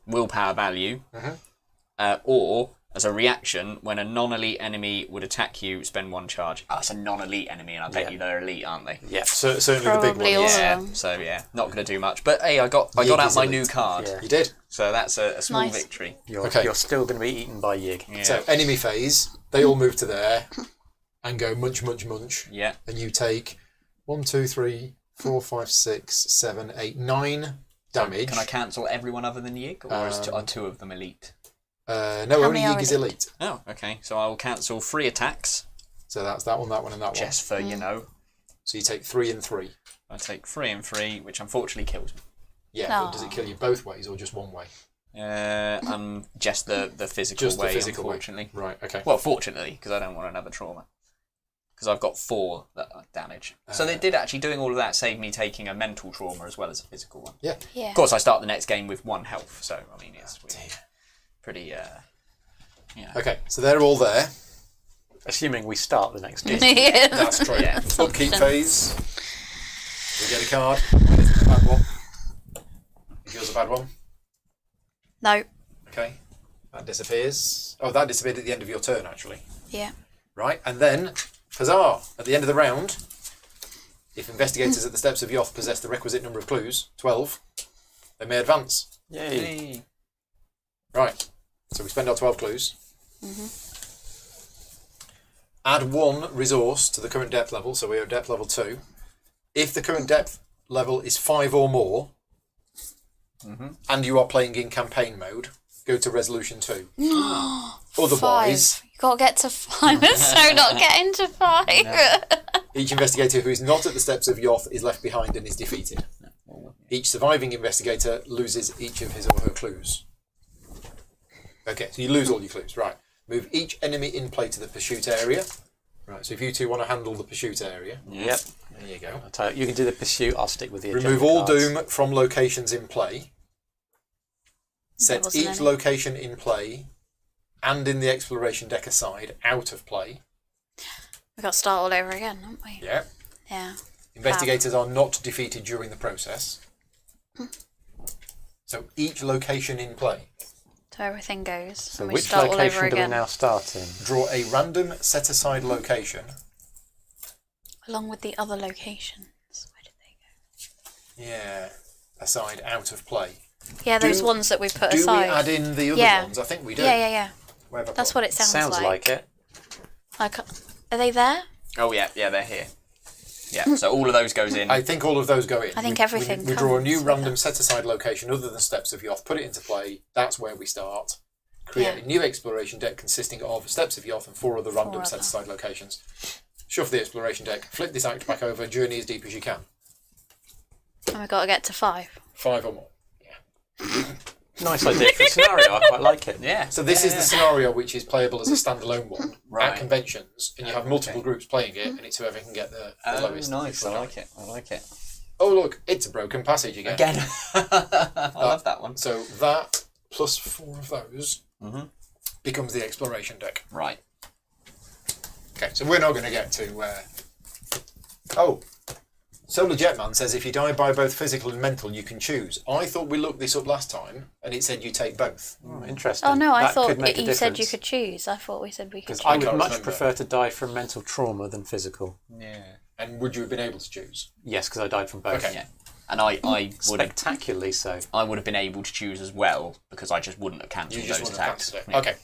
willpower value, or as a reaction, when a non-elite enemy would attack you, spend 1 charge. Oh, it's a non-elite enemy, and I bet Yeah. you they're elite, aren't they? Yeah. Certainly Probably the big all ones. of Yeah. them. So yeah, not going to do much. But hey, I got Yig out is my elite. new card. Yeah. You did. So that's a small Nice. victory. You're, Okay. you're still going to be eaten by Yig. Yeah. So enemy phase, they all move to there. and go munch, munch, munch. Yeah. And you take 1, 2, 3, 4, 5, 6, 7, 8, 9 damage. Can I cancel everyone other than Yig, or are 2 of them elite? No, How only many are Yig is elite? elite. Oh, okay. So I will cancel 3 attacks. So that's that one, and that one. Just for, So you take 3 and 3. I take 3 and 3, which unfortunately kills me. Yeah, but does it kill you both ways or just one way? Just the physical Just the way, physical way. unfortunately. Right, okay. Well, fortunately, because I don't want another trauma. Because I've got 4 that are damage. So they did actually, doing all of that, save me taking a mental trauma as well as a physical one. Yeah. Yeah. Of course, I start the next game with 1 health, so, I mean, it's pretty, Okay, so they're all there. Assuming we start the next game. Yeah. That's true. Yeah. Upkeep phase. We get a card. It's a bad one. It feels a bad one. No. Okay. That disappears. Oh, that disappeared at the end of your turn, actually. Yeah. Right, and then, huzzah! At the end of the round, if investigators at the steps of Yoth possess the requisite number of clues, 12, they may advance. Yay. Right, so we spend our 12 clues. Add 1 resource to the current depth level, so we are depth level 2. If the current depth level is 5 or more, and you are playing in campaign mode, go to resolution 2. Otherwise, 5. You gotta get to 5. So not getting to 5. each investigator who is not at the steps of Yoth is left behind and is defeated. Each surviving investigator loses each of his or her clues. Okay, so you lose all your clues. Right. Move each enemy in play to the pursuit area. Right, so if you two want to handle the pursuit area. Yep. There you go. I'll tell you can do the pursuit. I'll stick with the agenda Remove all cards. doom from locations in play. Set wasn't each any. location in play and in the exploration deck aside out of play. We've got to start all over again, haven't we? Yeah. Yeah. Investigators are not defeated during the process. So each location in play. So everything goes. So and we which start all over location do we again. now start in? Draw a random set-aside location. Along with the other locations. Where did they go? Yeah. Aside out of play. Yeah, those Do- ones that we put Do aside. we add in the other Yeah. ones? I think we do. Yeah. Where have I That's put what it sounds, Sounds like it. Like, are they there? Oh, yeah, they're here. Yeah, so all of those goes in. I think all of those go in. I think We- everything We draw a new comes random with set-aside location other than Steps of Yoth, put it into play. That's where we start. Create Yeah. a new exploration deck consisting of Steps of Yoth and 4 other random other. set-aside locations. Shuffle the exploration deck, flip this act back over, journey as deep as you can. And we've got to get to 5. 5 or more. Nice idea for a scenario. I quite like it. Yeah. So this is the scenario which is playable as a standalone one Right. at conventions, and you have multiple groups playing it, and it's whoever can get the lowest. Nice, I official like it. Oh look, it's a broken passage again. Again. I love that one. So that plus 4 of those becomes the exploration deck. Right. Okay, so we're not going to get to. Oh, Solar Jetman says if you die by both physical and mental, you can choose. I thought we looked this up last time, and it said you take both. Oh, interesting. Oh no, I That thought could make a you said you difference. could choose. I thought we said we could Because choose. I would can't much remember. prefer to die from mental trauma than physical. Yeah. And would you have been able to choose? Yes, because I died from both. Okay. Yeah. And I would Spectacularly so. have been able to choose as well because I just wouldn't have cancelled You just those want to attacks. cancel it. Yeah. Okay.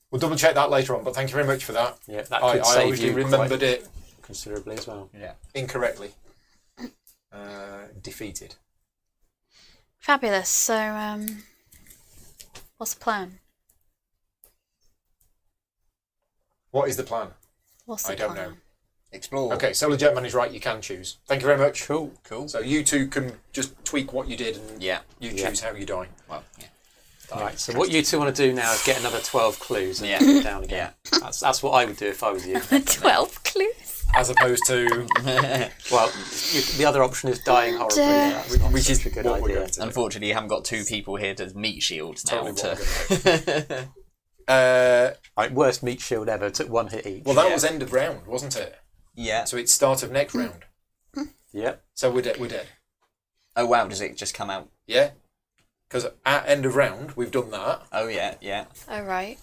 We'll double check that later on, but thank you very much for that. Yeah, that I could save obviously you remembered quite it considerably as well. Yeah. incorrectly. Defeated. Fabulous. So, what's the plan? What is the plan? What's the I don't plan? know. Explore. Okay, Solar Jetman is right, you can choose. Thank you very much. Cool. Cool. So you two can just tweak what you did and Yeah. you Yeah. choose how you die. Well, yeah. Right, so what you two want to do now is get another 12 clues and Yeah. put it down again. That's what I would do if I was you. 12 clues. As opposed to Well, the other option is dying horribly. That's not which is such a good what we're idea. going to do. Unfortunately, you haven't got 2 people here to meet shields now. Totally what we're going to do. Right, worst meat shield ever. Took 1 hit each. Well, that Yeah. was end of round, wasn't it? Yeah. So it's start of next round. Yep. So we're dead. We're dead. Oh wow, does it just come out? Yeah. Because at end of round, we've done that. Oh yeah, yeah. Oh, right.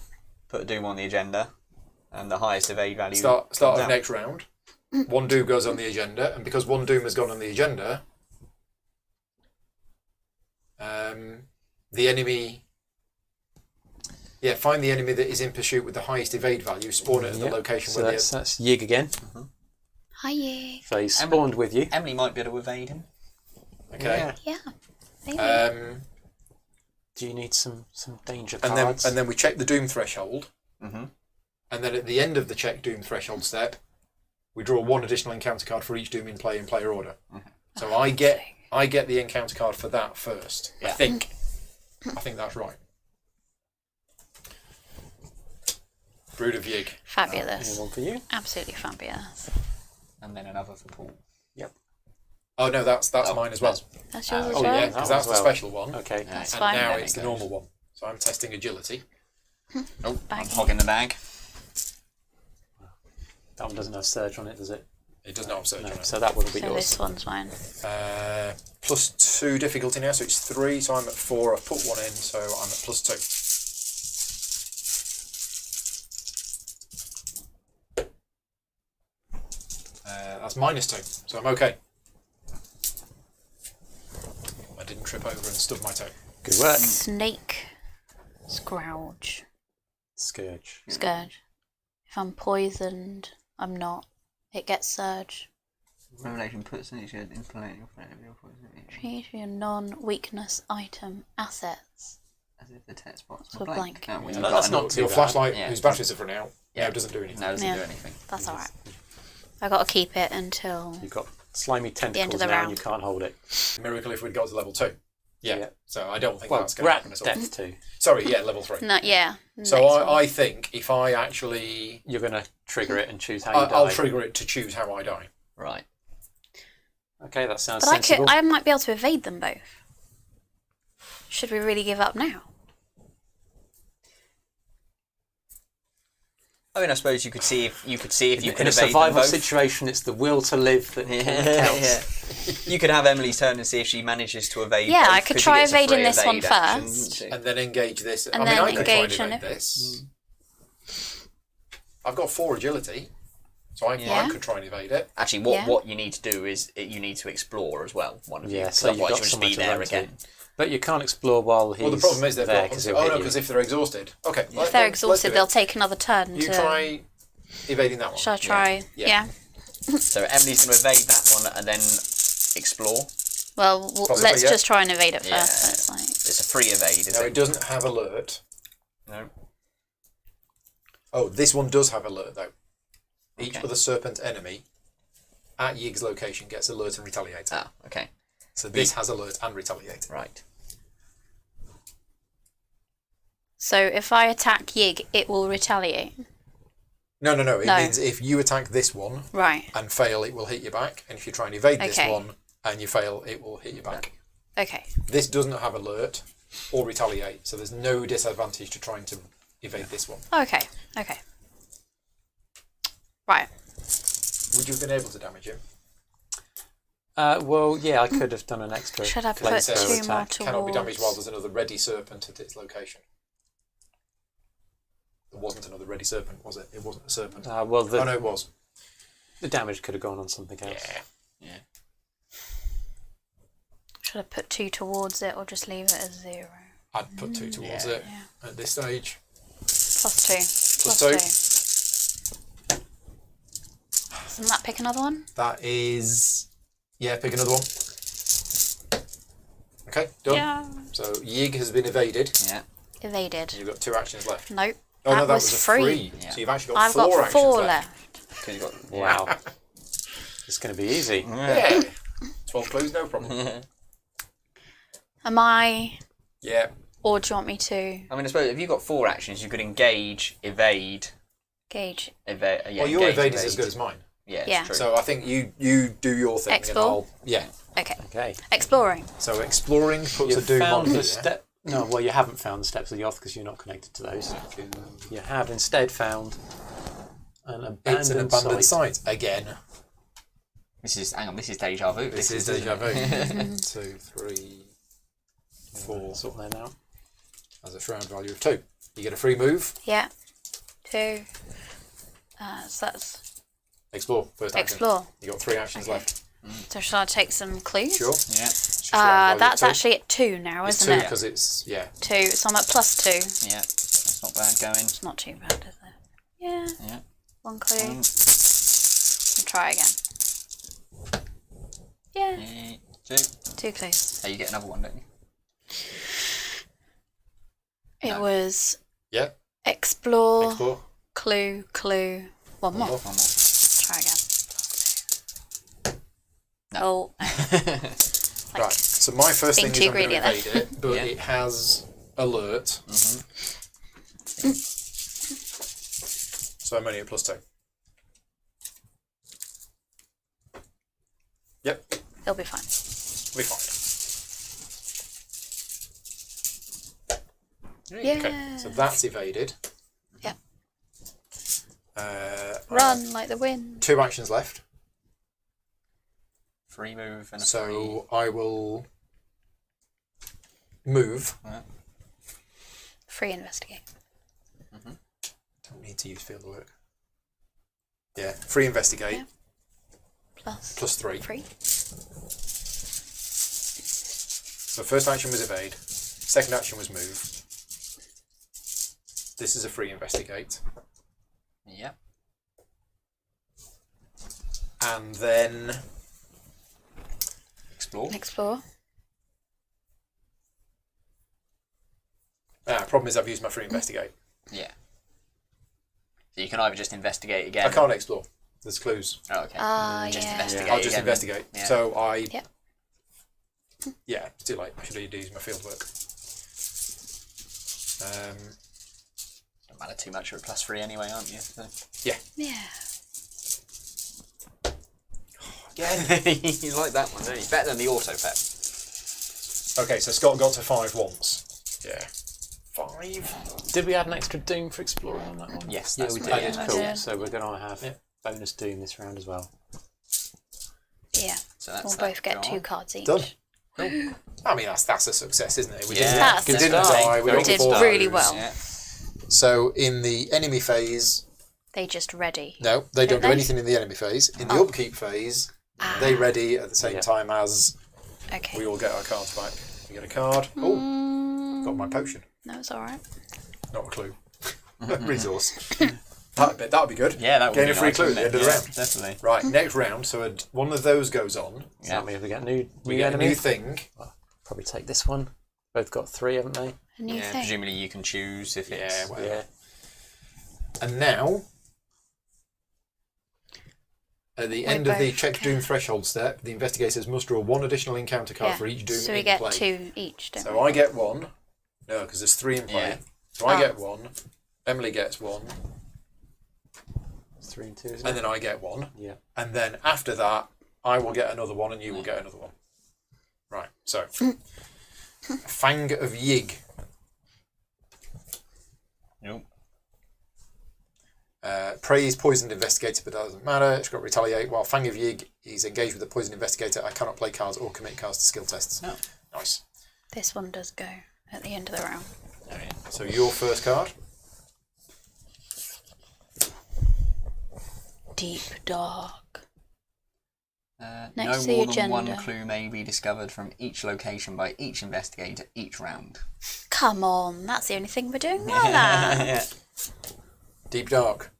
Put a doom on the agenda, and the highest evade value. Start comes of out. next round. 1 doom goes on the agenda, and because 1 doom has gone on the agenda, the enemy Yeah, find the enemy that is in pursuit with the highest evade value, spawn it at the location So where that's Yig again. Hi, Yig. So he's spawned with you. Emily might be able to evade him. Okay. Yeah. Maybe. Do you need some danger And cards? then we check the doom threshold. Mm-hmm. And then at the end of the check doom threshold step, we draw 1 additional encounter card for each doom in play in player order. So I get the encounter card for that first. Yeah. I think that's right. Brood of Yig. Fabulous. One for you. Absolutely fabulous. And then another for Paul. Oh no, that's mine as well. That's yours as Oh well? yeah, That because that's was the well. special one. Okay. That's And fine. now There it's it the goes. normal one. So I'm testing agility. Oh, Bag. I'm hogging the bag. That one doesn't have surge on it, does it? It does not have surge No. on it. So that would be So yours. this one's mine. +2 difficulty now, so it's 3. So I'm at 4. I've put 1 in, so I'm at +2. That's -2, so I'm okay. I didn't trip over and stub my toe. Good work. Snake. Scrouge. Scourge. Scourge. If I'm poisoned, I'm not. It gets surge. Revelation puts an issue in play your friend of your poison. Treat your non-weakness item assets. As if the text box So were blank. blank. Oh, when Yeah, you've that's got not too Your bad. flashlight, Yeah. whose batteries are run out, Yeah. now doesn't do anything. No, it doesn't Yeah. do anything. That's alright. I gotta keep it until... You've got slimy end tentacles of the now and round. you can't hold it. Miracle if we'd got to level 2. Yeah. Yeah. So I don't think Well, that's going to we're happen at at all. depth 2. Sorry, yeah, level 3. No, yeah. So next one. I think if I actually... You're going to trigger it and choose how you die. I'll trigger it to choose how I die. Right. Okay, that sounds But sensible. I might be able to evade them both. Should we really give up now? I mean, I suppose you could see if you in could a evade them survival both. situation, it's the will to live that counts. You could have Emily's turn and see if she manages to evade. Yeah, both, I could 'cause she try gets a evading free this one evade action, first. doesn't she? And then engage this. And I mean, then I could try and engage on evade it. this. I've got 4 agility, so I Yeah. could try and evade it. Actually, Yeah. what you need to do is you need to explore as well. One of you, Yeah, 'cause so you've otherwise got you'll just somewhere be to there run to. again. But you can't explore while he's Well, the problem is they've there got... because he'll Oh hit no, you. because if they're exhausted... Okay, If they're exhausted, they'll take another turn You to... try evading that one. Shall I try? Yeah. Yeah. So Emily's going to evade that one and then explore. Well, Possibly, let's yeah. just try and evade it Yeah. first. So it's like... It's a free evade, is No, it? it doesn't have alert. No. Oh, this one does have alert, though. Each Okay. other serpent enemy at Yig's location gets alert and retaliate. Ah, okay. So this has alert and retaliate. Right. So if I attack Yig, it will retaliate. No. It No. means if you attack this one Right. and fail, it will hit you back. And if you try and evade this Okay. one and you fail, it will hit you back. Okay. This does not have alert or retaliate, so there's no disadvantage to trying to evade this one. Okay. Okay. Right. Would you have been able to damage him? Well, yeah, I could have done an extra. Should I flamethrower put says 2 more attack. Cannot be damaged while towards... there's another ready serpent at its location. There wasn't another ready serpent, was it? It wasn't a serpent. Well, Oh no, it was. the damage could have gone on something else. Yeah. Should I put 2 towards it or just leave it as 0? I'd put 2 towards it Yeah. at this stage. Plus 2. Plus Plus 2. Doesn't that pick another one? That is... Yeah, pick another one. Okay, done. Yeah. So Yig has been evaded. Yeah. Evaded. You've got 2 actions left. Nope. Oh no, that was was a free. 3. Yeah. So you've actually got I've 4 got actions 4 left. left. 'Cause you've got- Wow. It's going to be easy. Yeah. 12 clues, no problem. Am I... Yeah. Or do you want me to I mean, I suppose if you've got 4 actions, you could engage, evade, gauge? evade. Well, your evade is as good as mine. Yeah, Yeah. it's true. So I think you do your thing. Explore? And I'll, yeah. Okay. Okay. Exploring. So exploring puts a You've doom found on the here. step. No, well, you haven't found the steps of the Oth because you're not connected to those. You have instead found an abandoned, It's an abandoned site. site again. Hang on, this is deja vu. This is isn't deja it? vu. 2, 3, 4. Sort them out. Has a shroud value of 2. You get a free move. Yeah. 2. So that's Explore. First action. explore. You got 3 actions Okay. left. So shall I take some clues? Sure. Yeah. It's a shroud value That's of 2. actually at 2 now, It's isn't 2 it? because it's 2. So I'm at plus 2. Yeah. That's not bad going. It's not too bad, is it? Yeah. Yeah. One clue. And try again. Yeah. 2. 2 clues. Oh, you get another one, don't you? It was Yeah. explore, Explore. clue, one more. more. One more. Try again. No. Oh, like, Right. So my first being thing is too I'm going greedy to then. evade it, but Yeah. it has alert. So I'm only at +2. Yep. it'll be fine. We'll be fine. Yeah. Okay. So that's evaded. Yep. I Run have like the wind. 2 actions left. Free move and a So I will move. Free investigate. Don't need to use field work. Yeah. Free investigate. Yeah. Plus +3. 3. So first action was evade. Second action was move. This is a free investigate. Yep. And then Explore. problem is I've used my free investigate. Yeah. So you can either just investigate again. I can't explore. There's clues. Oh, okay. Just Yeah. investigate. I'll just again. investigate. Yeah. So I. Yep. Yeah, it's too late. I should have used my field work. Don't matter too much. You're at +3 anyway, aren't you? So. Yeah. Again, you like that one, don't you? Better than the auto pet. Okay, so Scott got to 5 once. Yeah. 5? Did we add an extra doom for exploring on that one? Yes, Yeah, that's we right. did. I Cool. did. So we're going to have bonus doom this round as well. Yeah. So that's We'll that both get gone. 2 cards each. Done. I mean, that's a success, isn't it? We Yeah. That's we a didn't start. die. We Very got did 4 really clues. well. Yeah. So in the enemy phase, They just ready. no, they don't do they? anything in the enemy phase. In the upkeep phase, they ready at the same time as Okay. we all get our cards back. We get a card. Oh, got my potion. No, it's alright. Not a clue. Resource. That'd be good. Yeah, that would Gain be a free nice, clue at wouldn't the end it? of the Yeah, round. Definitely. Right, next round. So one of those goes on. So that means we get new We get enemy. a new thing. Probably take this one. Both got 3, haven't they? A new Yeah, thing. presumably you can choose if Yeah, it's... whatever. Yeah. And now, at the end of the both check can- doom threshold step, the investigators must draw 1 additional encounter card Yeah. for each doom So we in get play. 2 each, don't So we? I get 1. No, because there's 3 in play. Yeah. So I Oh. get 1. Emily gets 1. It's 3 and 2, isn't And it? then I get 1. Yeah. And then after that, I will get another 1 and you will get another 1. Right, so. Fang of Yig. Nope. Prey is poisoned investigator, but that doesn't matter. It's got retaliate. While Fang of Yig is engaged with a poisoned investigator, I cannot play cards or commit cards to skill tests. No. Nice. This one does go at the end of the round. Oh, yeah. So your first card. Deep dark. No Next to the more than one agenda. clue may be discovered from each location by each investigator each round. Come on, that's the only thing we're doing well at. Yeah. Deep Dark.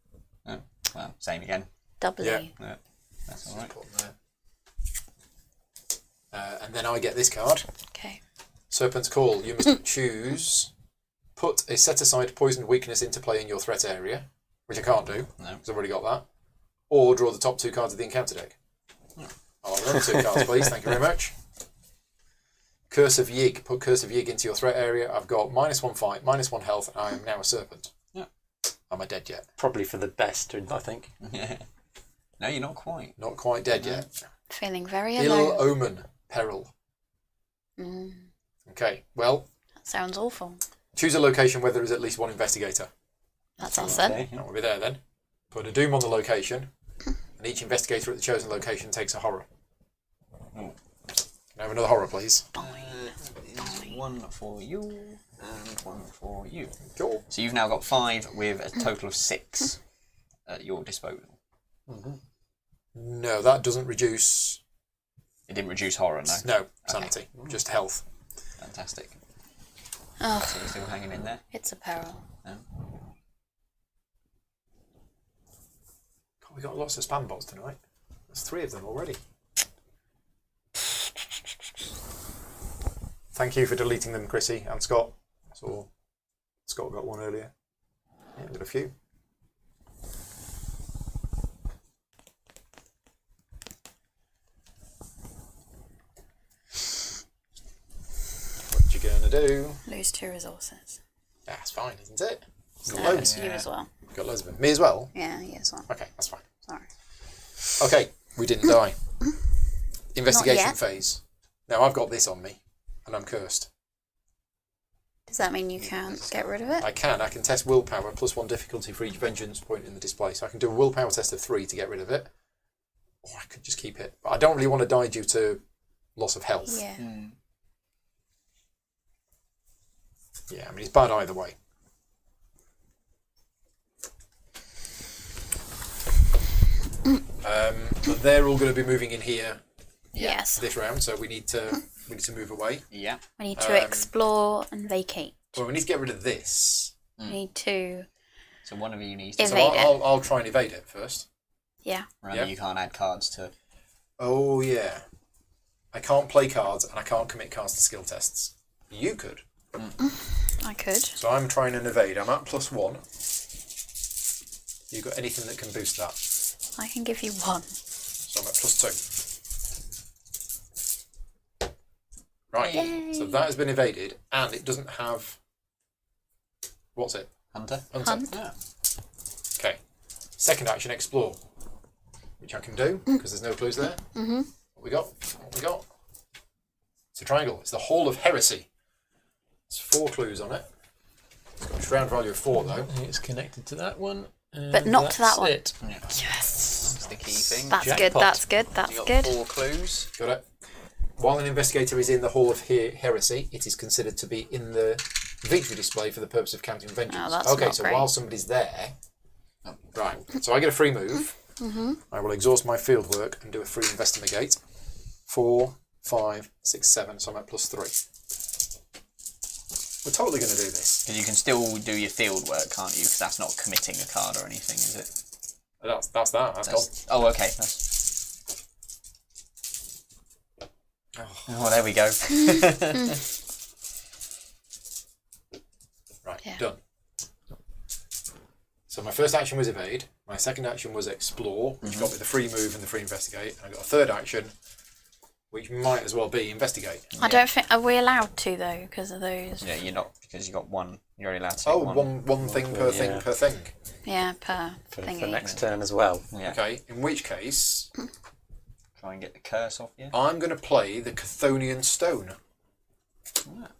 Oh, well, same again. Doubly. Yeah. Yeah, that's all right. Put them there. And then I get this card. Okay. Serpent's Call. You must choose. Put a set-aside poisoned weakness into play in your threat area, which I can't do, No. because I've already got that. Or draw the top 2 cards of the encounter deck. I'll have another 2 cards, please. Thank you very much. Curse of Yig. Put Curse of Yig into your threat area. I've got -1 fight, -1 health, and I am now a serpent. Yeah. Am I dead yet? Probably for the best, I think. Yeah. No, you're not quite. Not quite dead yet. Feeling very Ill alone. Omen. Peril. Okay, well, That sounds awful. choose a location where there is at least 1 investigator. That's us then. Okay. That will be there then. Put a doom on the location, and each investigator at the chosen location takes a horror. Oh. Can I have another horror, please? One for you and one for you. Cool. So you've now got 5 with a total of 6 at your disposal. No, that doesn't reduce. It didn't reduce horror, no. No, sanity, just health. Fantastic. Oh, So you're still hanging in there. it's a peril. No. God, we got lots of spam bots tonight. There's 3 of them already. Thank you for deleting them, Chrissy and Scott. So Scott got one earlier. Yeah, we've got a few. What you gonna do? Lose 2 resources. That's fine, isn't it? It's No, loads. you as well. Got loads of them. Me as well? Yeah, you as well. Okay, that's fine. Sorry. Okay, we didn't die. Investigation yet. phase. Now I've got this on me, and I'm cursed. Does that mean you can't get rid of it? I can test willpower plus 1 difficulty for each vengeance point in the display. So I can do a willpower test of 3 to get rid of it. Or I could just keep it. But I don't really want to die due to loss of health. Yeah. Yeah, I mean, it's bad either way. But they're all going to be moving in here Yes. this round, so we need to move away. Yeah. We need to explore and vacate. Well, we need to get rid of this. We need to. So one of you needs to. So Evade it. I'll try and evade it first. Yeah. Remember, Yeah. you can't add cards to. Oh yeah, I can't play cards and I can't commit cards to skill tests. You could. I could. So I'm trying and evade. I'm at +1. You got anything that can boost that? I can give you 1. So I'm at +2. Right. Yay. So that has been evaded, and it doesn't have. What's it? Hunter? Hunt. Yeah. Okay. Second action, explore, which I can do because there's no clues there. Mhm. What we got? What we got? It's a triangle. It's the Hall of Heresy. There's 4 clues on it. It's got a shroud value of 4 though. I think it's connected to that one. But not to that that's one. It. Yeah. Yes. That's the key thing. That's good. Jackpot. That's good. you That's got good. 4 clues. Got it. While an investigator is in the Hall of Heresy, it is considered to be in the victory display for the purpose of counting vengeance. Oh, that's okay, not so great. while somebody's there, right. So I get a free move. I will exhaust my field work and do a free investigate. 4, 5, 6, 7. So I'm at +3. We're totally going to do this. Because you can still do your field work, can't you? Because that's not committing a card or anything, is it? That's that. That's gone. Oh, okay. That's... Oh, there we go. Right, Yeah. done. So my first action was evade. My second action was explore, which got me the free move and the free investigate. And I got a third action, which might as well be investigate. I don't think. Are we allowed to though? Because of those. Yeah, you're not, because you got 1. You're only allowed to take Oh, one. one thing per thing Yeah. per thing. Yeah. Per For thingy. next turn as well. Yeah. Okay, in which case, Try and get the curse off you. I'm going to play the Chthonian Stone. Ah.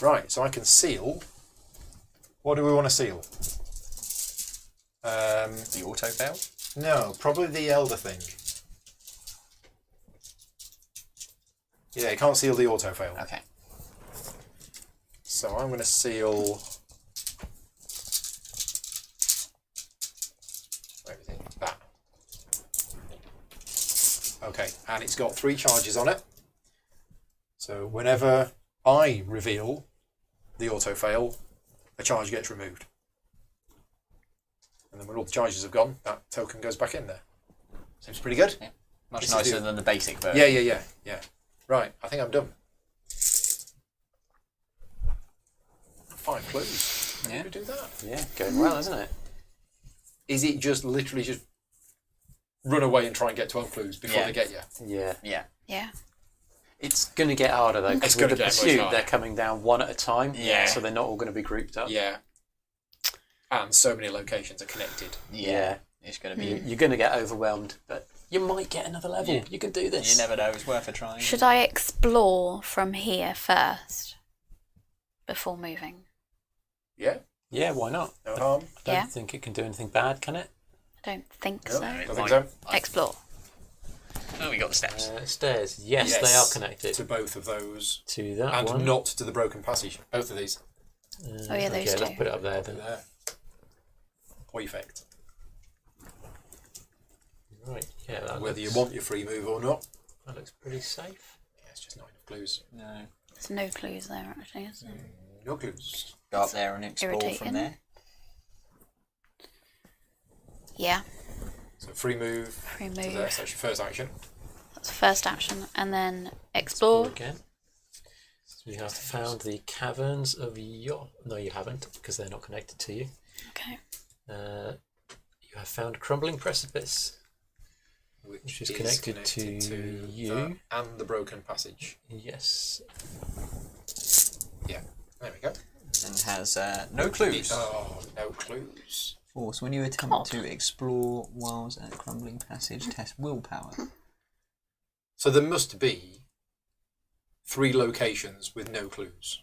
Right, so I can seal. What do we want to seal? The auto fail? No, probably the Elder thing. Yeah, you can't seal the auto fail. Okay. So I'm going to seal. Where is it? That. Okay, and it's got 3 charges on it. So whenever I reveal the auto fail, a charge gets removed. And then when all the charges have gone, that token goes back in there. Seems pretty good. Yeah. Much This is nicer the- than the basic version. Yeah. Right, I think I'm done. 5 clues. How Yeah. do we do that? Yeah, going well, isn't it? Is it just literally just run away and try and get 12 clues before Yeah. they get you? Yeah. Yeah. Yeah. It's going to get harder though, because It's with gonna the get much pursuit, harder. they're coming down one at a time. Yeah. So they're not all going to be grouped up. Yeah. And so many locations are connected. Yeah. It's going to be... You're going to get overwhelmed, but you might get another level. Yeah. You can do this. You never know. It's worth a try. Should I explore from here first before moving? Yeah? Yeah, why not? No harm? I don't Yeah. think it can do anything bad, can it? I don't think No, so. don't think so. Explore. Oh, we got the steps. Stairs. Yes, they are connected to both of those. to that And one. not to the broken passage. Both of these. Oh yeah, those okay, two. let's put it up there then. There. Perfect. Right, yeah, that Whether you looks, want your free move or not. that looks pretty safe. Yeah, it's just not enough clues. No. There's no clues there actually, is there? No clues. Go up there and explore Irritating. from there. Yeah. So free move. Free To move. there. So that's your first action. That's the first action. And then explore. Again. So you have found the caverns of No, you haven't, because they're not connected to you. Okay. You have found Crumbling Precipice, which is connected to you. that and the Broken Passage. Yes. Yeah, there we go. And has no clues. Oh, no clues. Force. When you attempt to explore whilst at a crumbling passage, test willpower. So there must be 3 locations with no clues.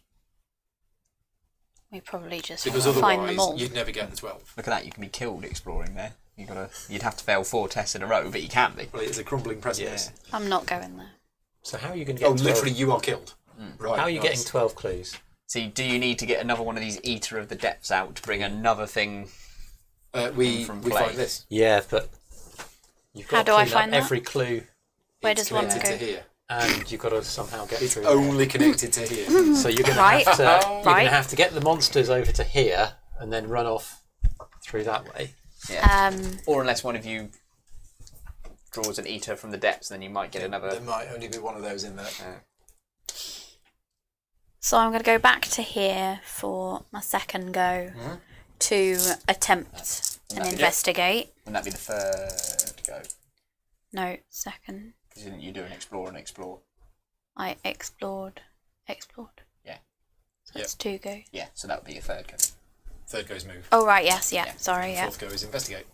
We probably just Because find them otherwise all. you'd never get the 12. Look at that, you can be killed exploring there. You'd have to fail 4 tests in a row, but you can be. Well, it's a crumbling precipice. I'm not going there. So how are you going to get? Oh, literally, you are killed. Right. How are you nice. getting 12 clues? See, do you need to get another one of these Eater of the Depths out to bring another thing? We from we play? find this. Yeah, but you've got How to do I clean find up that? every clue, Where It's does one connected go? to here. and you've got to somehow get It's through. only connected to here. So you're going to Right. have to you're going Right. to have to get the monsters over to here and then run off through that way. Yeah. Or unless one of you draws an Eater from the Depths, then you might get another. There might only be one of those in there. So I'm going to go back to here for my second go to attempt and Yeah. investigate. Wouldn't that be the third go? No, second. Because didn't you do an explore and explore? I explored. Yeah. So that's 2 go. Yeah, so that would be your third go. Third goes move. Oh, right, yes, yeah. Yeah. Sorry, yeah. Fourth go is investigate.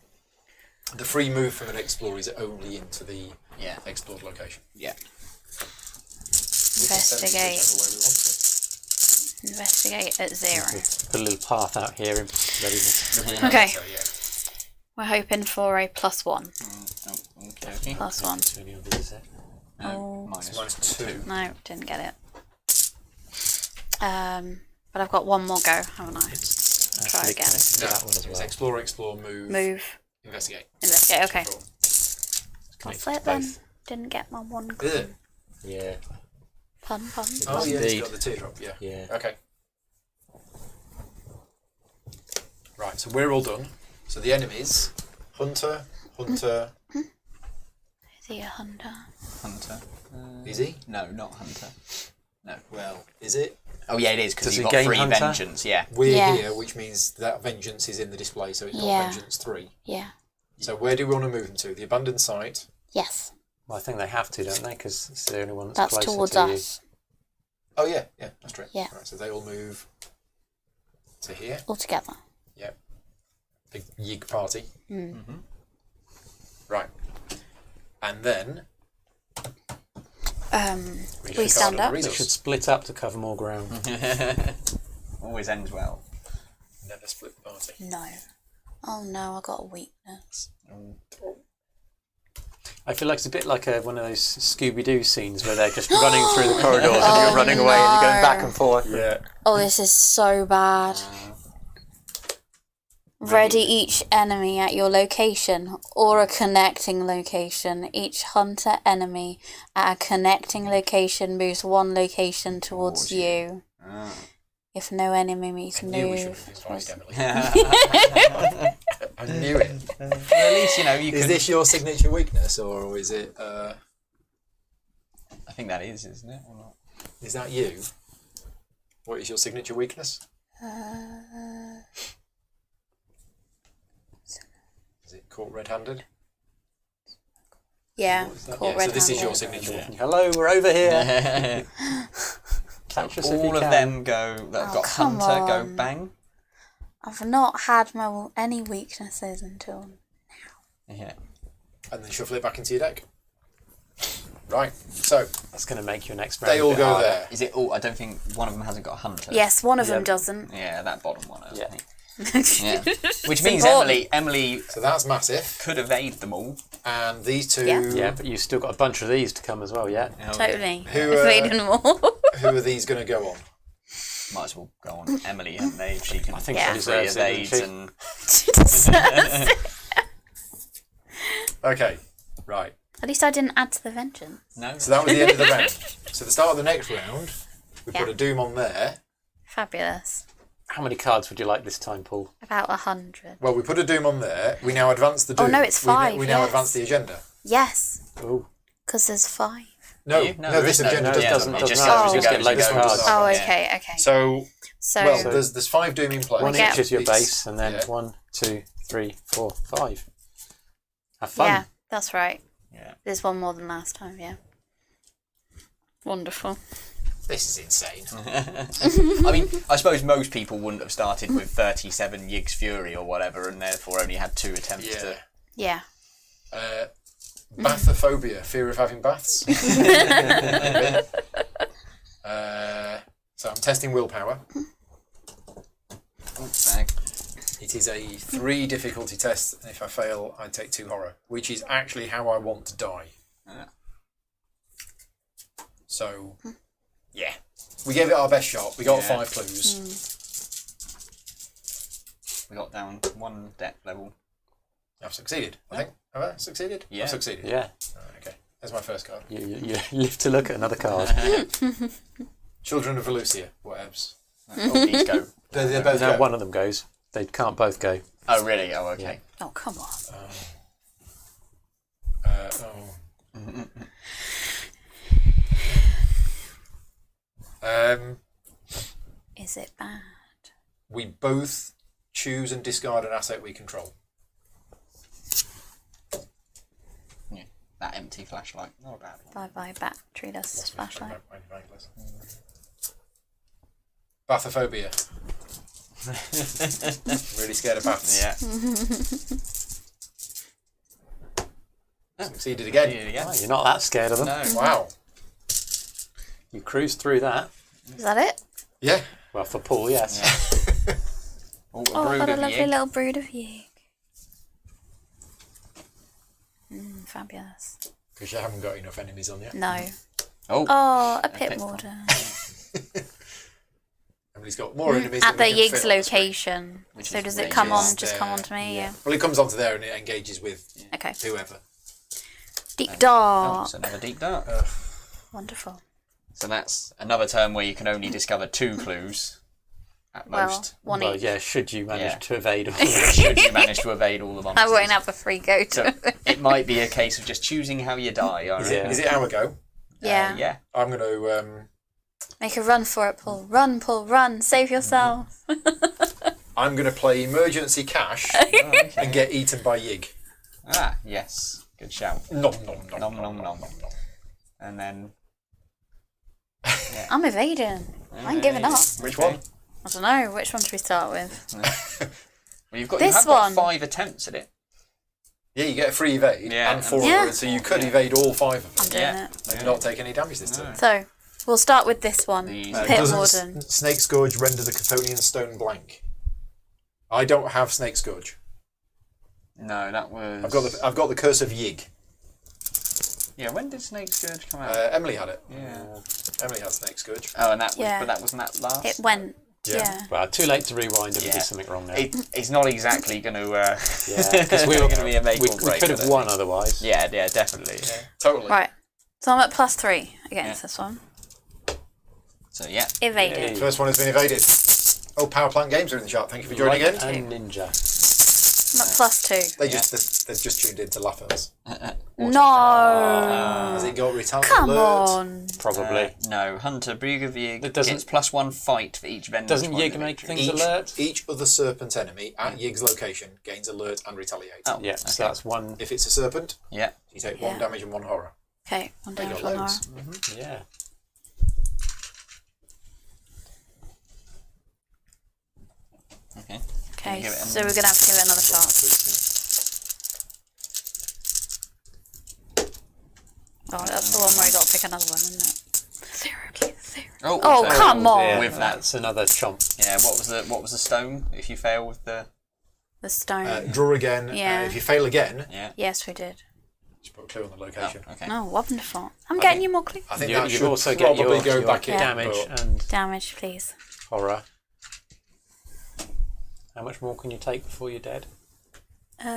The free move from an explorer is only into the Yeah. explored location. Yeah. We can send them Investigate. whichever way we want to. Investigate at 0. Put a little path out here in readiness. Okay. So, yeah. We're hoping for a +1. Oh, okay. +1. To any others, is it? Oh. Minus. Minus 2. No, didn't get it. But I've got one more go, haven't I? Try Actually again. connected to No, that one as it's well. explore, move, Move. investigate. Investigate, okay. Control. What's Connected to it then? both. Didn't get my one Ugh. clue. Yeah, Pun. Oh, yeah, it's Indeed. got the teardrop, yeah. yeah. Okay. Right, so we're all done. So the enemies, Hunter, Is he a hunter? Hunter. is he? No, not Hunter. No. Well, is it? Oh, yeah, it is, because Does you've it got gain 3 Hunter? vengeance, yeah. We're Yeah. here, which means that vengeance is in the display, so it's got Yeah. vengeance 3. Yeah. So where do we want to move them to? The abandoned site. Yes. Well, I think they have to, don't they? Because it's the only one that's, That's closer towards to us. Oh yeah, that's true. Yeah. Right, so they all move to here. All together. Yep. Big yig party. Mm-hmm. Right. And then We stand up. you. They should split up to cover more ground. Always ends well. Never split the party. No. Oh no, I got a weakness. I feel like it's a bit like one of those Scooby-Doo scenes where they're just running through the corridors and you're running away and you're going back and forth. Yeah. Oh, this is so bad. Ready each enemy at your location or a connecting location. Each hunter enemy at a connecting location moves 1 location towards you. If no enemies I knew we should move. have invited Emily. At I knew it. least, you know, you Is could... this your signature weakness, or is it? I think that is, isn't it? Or not? Is that you? What is your signature weakness? Is it caught red-handed? Yeah, What is that? caught Yeah, so this is your red-handed. signature weakness. Hello, we're over here. Catch us if you All of can. them go... That have Oh, got come Hunter go on. bang. I've not had any weaknesses until. Yeah. And then shuffle it back into your deck. Right. So That's going to make your next round they a all bit go harder. there. Is it all... I don't think one of them hasn't got a Hunter. Yes, one of them Yep. doesn't. Yeah, that bottom one. I Yeah. think. Yeah. Which means important. Emily So that's massive. could evade them all. And these two. Yeah. Yeah, but you've still got a bunch of these to come as well, yeah? Totally. Who, Evading them all. Who are these going to go on? Might as well go on Emily, haven't they? If she can. I think Yeah. she three deserves it, evades doesn't she? and Okay. Right. At least I didn't add to the vengeance. no. So that was the end of the round. So the start of the next round, we Yeah. put a Doom on there. Fabulous. How many cards would you like this time, Paul? About 100. Well, we put a doom on there. We now advance the doom. Oh, no, it's 5, We now yes. advance the agenda. Yes, Oh, because there's 5. No, Yeah, no, there this is no- agenda no, doesn't. it doesn't- advance. It just doesn't goes have- and just get goes loads and of goes. cards. Oh, Yeah. okay, okay. So, So, well, there's 5 doom in play. one get- each is your It's- base, and then yeah. 1, 2, 3, 4, 5. Have fun. yeah, that's right. Yeah. There's one more than last time, yeah. Wonderful. This is insane. I mean, I suppose most people wouldn't have started with 37 Yig's Fury or whatever, and therefore only had 2 attempts Yeah. to. Yeah. Bathophobia, fear of having baths. So I'm testing willpower. Oh, bag. It is a 3 difficulty test, and if I fail, I take 2 horror, which is actually how I want to die. Yeah. So, yeah. We gave it our best shot. We got Yeah. 5 clues. We got down 1 deck level. I've succeeded, I think. Have I succeeded? Yeah. I've succeeded. Yeah, Okay. There's my first card. you live to look at another card. Children of Velusia. Whatevs. Oh, these go. They both Now go. one of them goes. They can't both go. Oh, really? Oh, okay. Oh, come on. Is it bad? We both choose and discard an asset we control. Yeah. That empty flashlight. Not a bad one. Bye-bye, batteryless flashlight. Bathophobia. Really scared of bats. Yeah. Succeeded again. Yeah. Oh, you're not that scared of them. No. Wow. You cruise through that. Is that it? Yeah. Well, for Paul, yes. Yeah. Oh, a Oh, I've brood got a of lovely Yig. little brood of Yig. Fabulous. Because you haven't got enough enemies on you. No. Oh. Oh, a pit pit warder. Emily's got more enemies At than the we can Yig's fit on the screen. location. Which So is does it come ranges. on? Just come on to me? Yeah. Well, it comes onto there and it engages with Okay. whoever. Deep Oh, dark. it's another deep dark. Wonderful. So that's another turn where you can only discover 2 clues at Well, most. one Well, each. yeah, should you manage Yeah. to evade all Should you manage to evade all the I monsters. won't have a free go to So it. it might be a case of just choosing how you die, I reckon. Yeah. Is it our go? Yeah. Yeah. I'm going to Make a run for it, Paul. Run, Paul, run. Save yourself. I'm going to play emergency cash Oh, okay. and get eaten by Yig. Ah, yes. Good shout. Nom nom nom Nom, nom, nom. And then... I'm evading. I'm giving up. Which one? I don't know. Which one should we start with? Well, you This have got one. 5 attempts at it. Yeah, you get a free evade Yeah. and 4 Yeah. horror, so you could evade all 5 of I'm them doing Yeah. it. and not take any damage this turn. So, we'll start with this one. The- Pit Doesn't warden. Snake Scourge render the Chthonian stone blank? I don't have Snake Scourge. No, that was... I've got the Curse of Yig. Yeah, when did Snake Scourge come out? Emily had it. Yeah. Emily had Snake Scourge. Oh, and that was... Yeah. But that wasn't that last? It went. Yeah. Yeah. Well, too late to rewind if we Yeah. did something wrong there. It's not exactly going to... Yeah, because we were going to be a make we or break. could I have don't won think. otherwise. Yeah, definitely. Totally. Right. So I'm at +3 against Yeah. this one. So, yeah. Evaded. Yay. First one has been evaded. Oh, Power Plant Games are in the chat. Thank you for joining Light in. and Ninja. I'm at +2. They've just tuned in to laugh at us. No. Has it got retaliate Come alert? on. Probably. No, Hunter Brugavig It doesn't- gets +1 fight for each vendor. Doesn't Yig make things alert? Each other serpent enemy at Yig's location gains alert and retaliate. Oh, Yeah, okay. so that's one. If it's a serpent, Yeah. you take Yeah. 1 damage and 1 horror. Okay, one They damage, got one horror. loads. Yeah. Okay. Okay, Give it so we're going to have to give it another shot. Oh, that's the one where you got to pick another one, isn't it? 0, please, 0. Oh, so- come on. Yeah, With that. that's another chomp. Yeah. What was the stone? If you fail with the The stone. Draw again. Yeah. If you fail again, yeah. Yes, we did. just put a clue on the Oh, location. okay. Oh, wonderful. I'm getting you more clues. I think You that you should also get probably your, go your back in. damage but and Damage, please. horror. How much more can you take before you're dead? 2.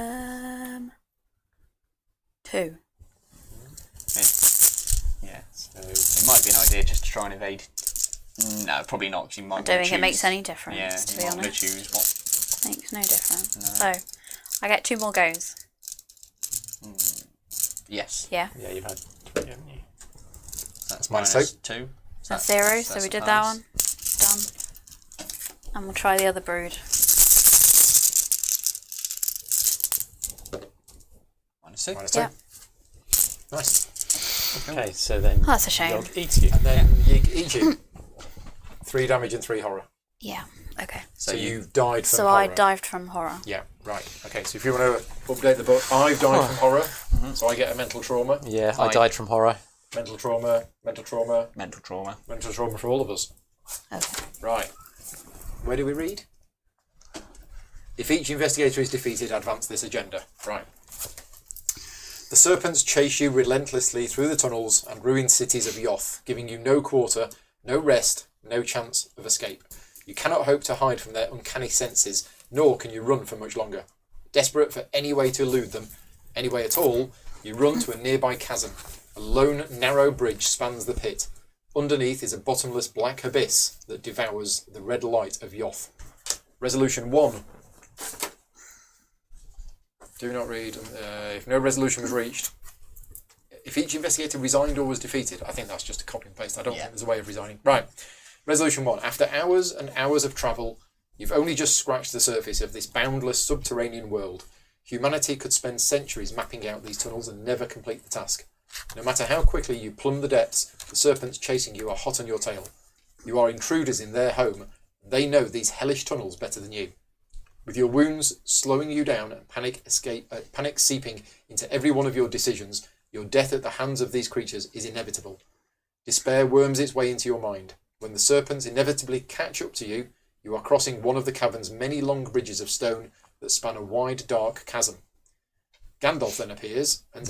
Yeah. So It might be an idea just to try and evade No, probably not. 'Cause you might I don't wanna think it makes choose- any difference, Yeah, to you be might want to honest. choose what. Makes no difference. So, I get 2 more goes. Yes. Yeah. Yeah, you've had 3, haven't you? That's minus minus 2. That's 0, so that's we a did that pass. one. Done. And we'll try the other brood. Minus 2. Minus 2. Yeah. Nice. Okay, so then Oh, that's a shame. Yog eats you. And then Yig eats you. 3 damage and 3 horror. Yeah. Okay. So you've died from So horror. I dived from horror. Yeah, right. Okay, so if you want to update the book, I've died from horror, so I get a mental trauma. Yeah, I died from horror. Mental trauma, mental trauma, Mental trauma. mental trauma for all of us. Okay. Right. Where do we read? If each investigator is defeated, advance this agenda. Right. The serpents chase you relentlessly through the tunnels and ruin cities of Yoth, giving you no quarter, no rest, no chance of escape. You cannot hope to hide from their uncanny senses, nor can you run for much longer. Desperate for any way to elude them, any way at all, you run to a nearby chasm. A lone, narrow bridge spans the pit. Underneath is a bottomless black abyss that devours the red light of Yoth. Resolution 1. Do not read. If no resolution was reached, if each investigator resigned or was defeated, I think that's just a copy and paste. I don't think there's a way of resigning. Right. Resolution 1. After hours and hours of travel, you've only just scratched the surface of this boundless subterranean world. Humanity could spend centuries mapping out these tunnels and never complete the task. No matter how quickly you plumb the depths, the serpents chasing you are hot on your tail. You are intruders in their home. They know these hellish tunnels better than you. With your wounds slowing you down and panic seeping into every one of your decisions, your death at the hands of these creatures is inevitable. Despair worms its way into your mind. When the serpents inevitably catch up to you, you are crossing one of the cavern's many long bridges of stone that span a wide, dark chasm. Gandalf then appears, and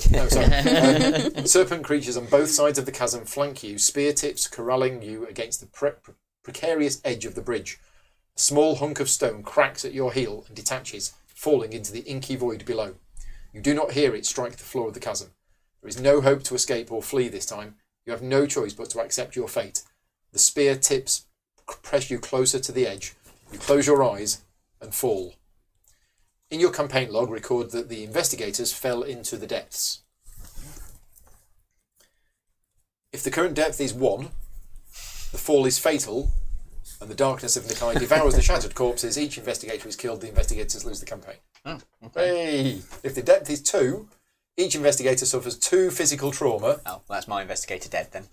serpent creatures on both sides of the chasm flank you, spear tips corralling you against the precarious edge of the bridge. A small hunk of stone cracks at your heel and detaches, falling into the inky void below. You do not hear it strike the floor of the chasm. There is no hope to escape or flee this time. You have no choice but to accept your fate. The spear tips press you closer to the edge. You close your eyes and fall. In your campaign log, record that the investigators fell into the depths. If the current depth is 1, the fall is fatal, and the darkness of Nikai devours the shattered corpses. Each investigator is killed. The investigators lose the campaign. Oh, okay. Hey! If the depth is 2, each investigator suffers 2 physical trauma. Oh, that's my investigator dead then.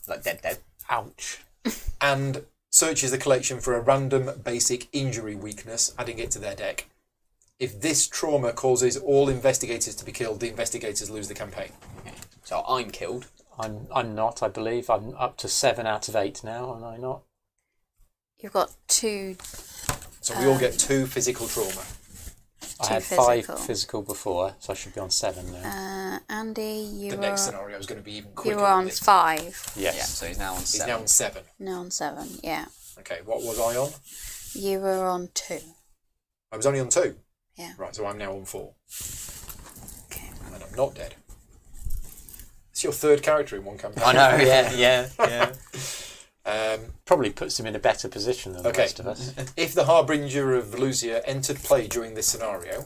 Like dead. Ouch. And searches the collection for a random basic injury weakness, adding it to their deck. If this trauma causes all investigators to be killed, the investigators lose the campaign. Okay. So I'm killed. I'm not, I believe. I'm up to 7 out of 8 now, am I not? You've got 2. So we all get 2 physical trauma. I had physical. 5 physical before, so I should be on 7 now. Andy, The next scenario is going to be even quicker. you were on than this. 5. Yes. Yeah, so he's now on He's 7. now on 7. No, on 7. Yeah. Okay, what was I on? You were on 2. I was only on 2. Yeah. Right, so I'm now on 4. Okay. And I'm not dead. It's your 3rd character in one campaign. I know, yeah. Probably puts him in a better position than the rest of us. If the Harbinger of Velusia entered play during this scenario,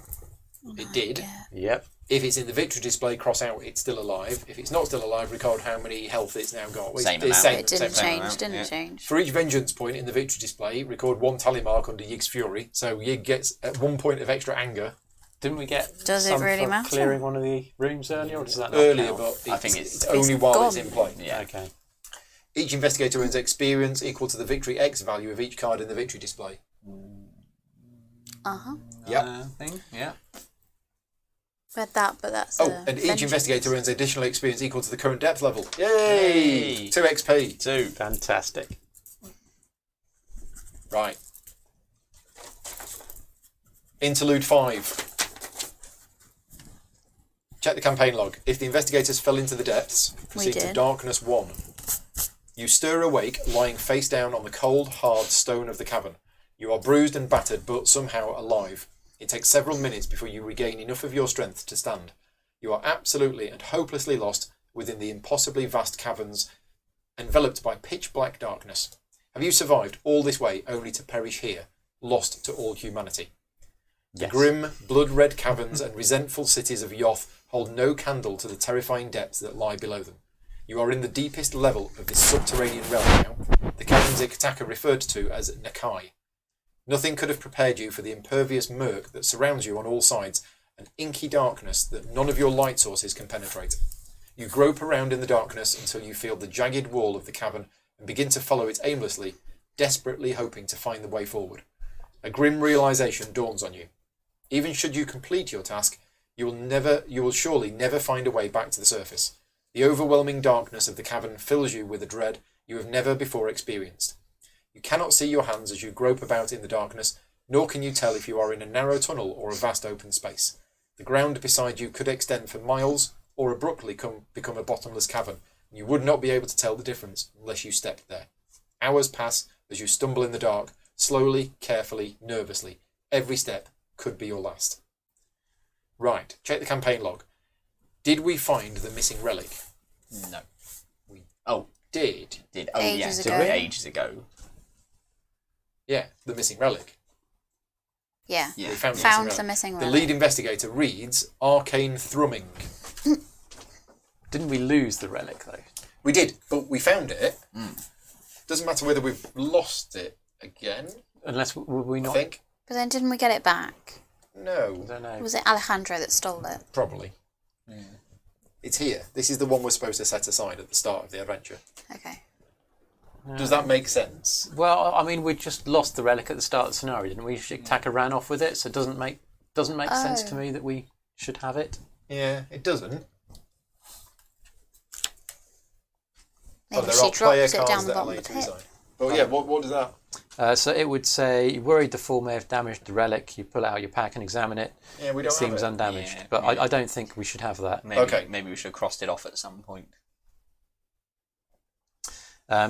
it did. Yeah. Yep. If it's in the victory display, cross out it's still alive. If it's not still alive, record how many health it's now got. Well, Same it's amount. It didn't same change, amount. didn't change. For each vengeance point in the victory display, record 1 tally mark under Yig's fury. So Yig gets 1 point of extra anger. Didn't we get Does it some really for matter? clearing one of the rooms earlier, or does that not Earlier, count? but I think it's only while gone. it's in play. Yeah. Okay. Each investigator earns experience equal to the victory X value of each card in the victory display. Uh-huh. Yep. Thing? Yeah. Read that, but that's And each vengeance. investigator earns additional experience equal to the current depth level. Yay! Yay. 2 XP. 2. Fantastic. Right. Interlude 5. Check the campaign log. If the investigators fell into the depths, proceed to did. darkness 1. You stir awake, lying face down on the cold, hard stone of the cavern. You are bruised and battered, but somehow alive. It takes several minutes before you regain enough of your strength to stand. You are absolutely and hopelessly lost within the impossibly vast caverns enveloped by pitch black darkness. Have you survived all this way only to perish here, lost to all humanity? The Yes. grim, blood-red caverns and resentful cities of Yoth hold no candle to the terrifying depths that lie below them. You are in the deepest level of this subterranean realm now, the caverns Ikataka referred to as Nakai. Nothing could have prepared you for the impervious murk that surrounds you on all sides, an inky darkness that none of your light sources can penetrate. You grope around in the darkness until you feel the jagged wall of the cavern and begin to follow it aimlessly, desperately hoping to find the way forward. A grim realization dawns on you. Even should you complete your task, you will surely never find a way back to the surface. The overwhelming darkness of the cavern fills you with a dread you have never before experienced. You cannot see your hands as you grope about in the darkness, nor can you tell if you are in a narrow tunnel or a vast open space. The ground beside you could extend for miles, or abruptly become a bottomless cavern, and you would not be able to tell the difference unless you stepped there. Hours pass as you stumble in the dark, slowly, carefully, nervously. Every step could be your last. Right, check the campaign log. Did we find the missing relic? No. We Oh, did. did. Oh, Ages yes. ago. Ages ago. Yeah, the missing relic. Yeah. Yeah. We found Found the the missing missing relic. The relic. lead investigator reads arcane thrumming. Didn't we lose the relic, though? We did, but we found it. Doesn't matter whether we've lost it again, Unless, were we I not? think. But then didn't we get it back? I No, don't know. Was it Alejandro that stole it? probably. It's here. This is the one we're supposed to set aside at the start of the adventure. Okay. Does that make sense? Well, I mean, we just lost the relic at the start of the scenario, didn't we? Taka ran off with it, so it doesn't make sense to me that we should have it. Yeah, it doesn't. Maybe there she are player drops it cards down the that are bottom of later the pit. designed. But yeah, what does that? So it would say, worried the fall may have damaged the relic. You pull it out of your pack and examine it. Yeah, we It don't seems have it. undamaged, Yeah, but yeah. I don't think we should have that. Maybe, Okay. Maybe we should have crossed it off at some point.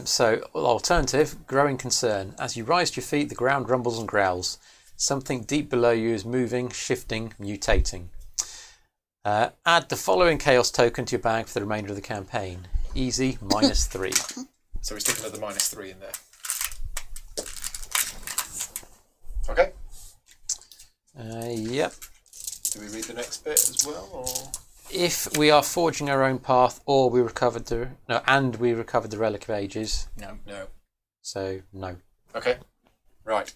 So, alternative, growing concern. As you rise to your feet, the ground rumbles and growls. Something deep below you is moving, shifting, mutating. Add the following chaos token to your bag for the remainder of the campaign. Easy, -3. So we stick another -3 in there. Okay. Yep. Do we read the next bit as well, or? If we are forging our own path, or we recovered the relic of ages, No. No. so no. Okay. Right.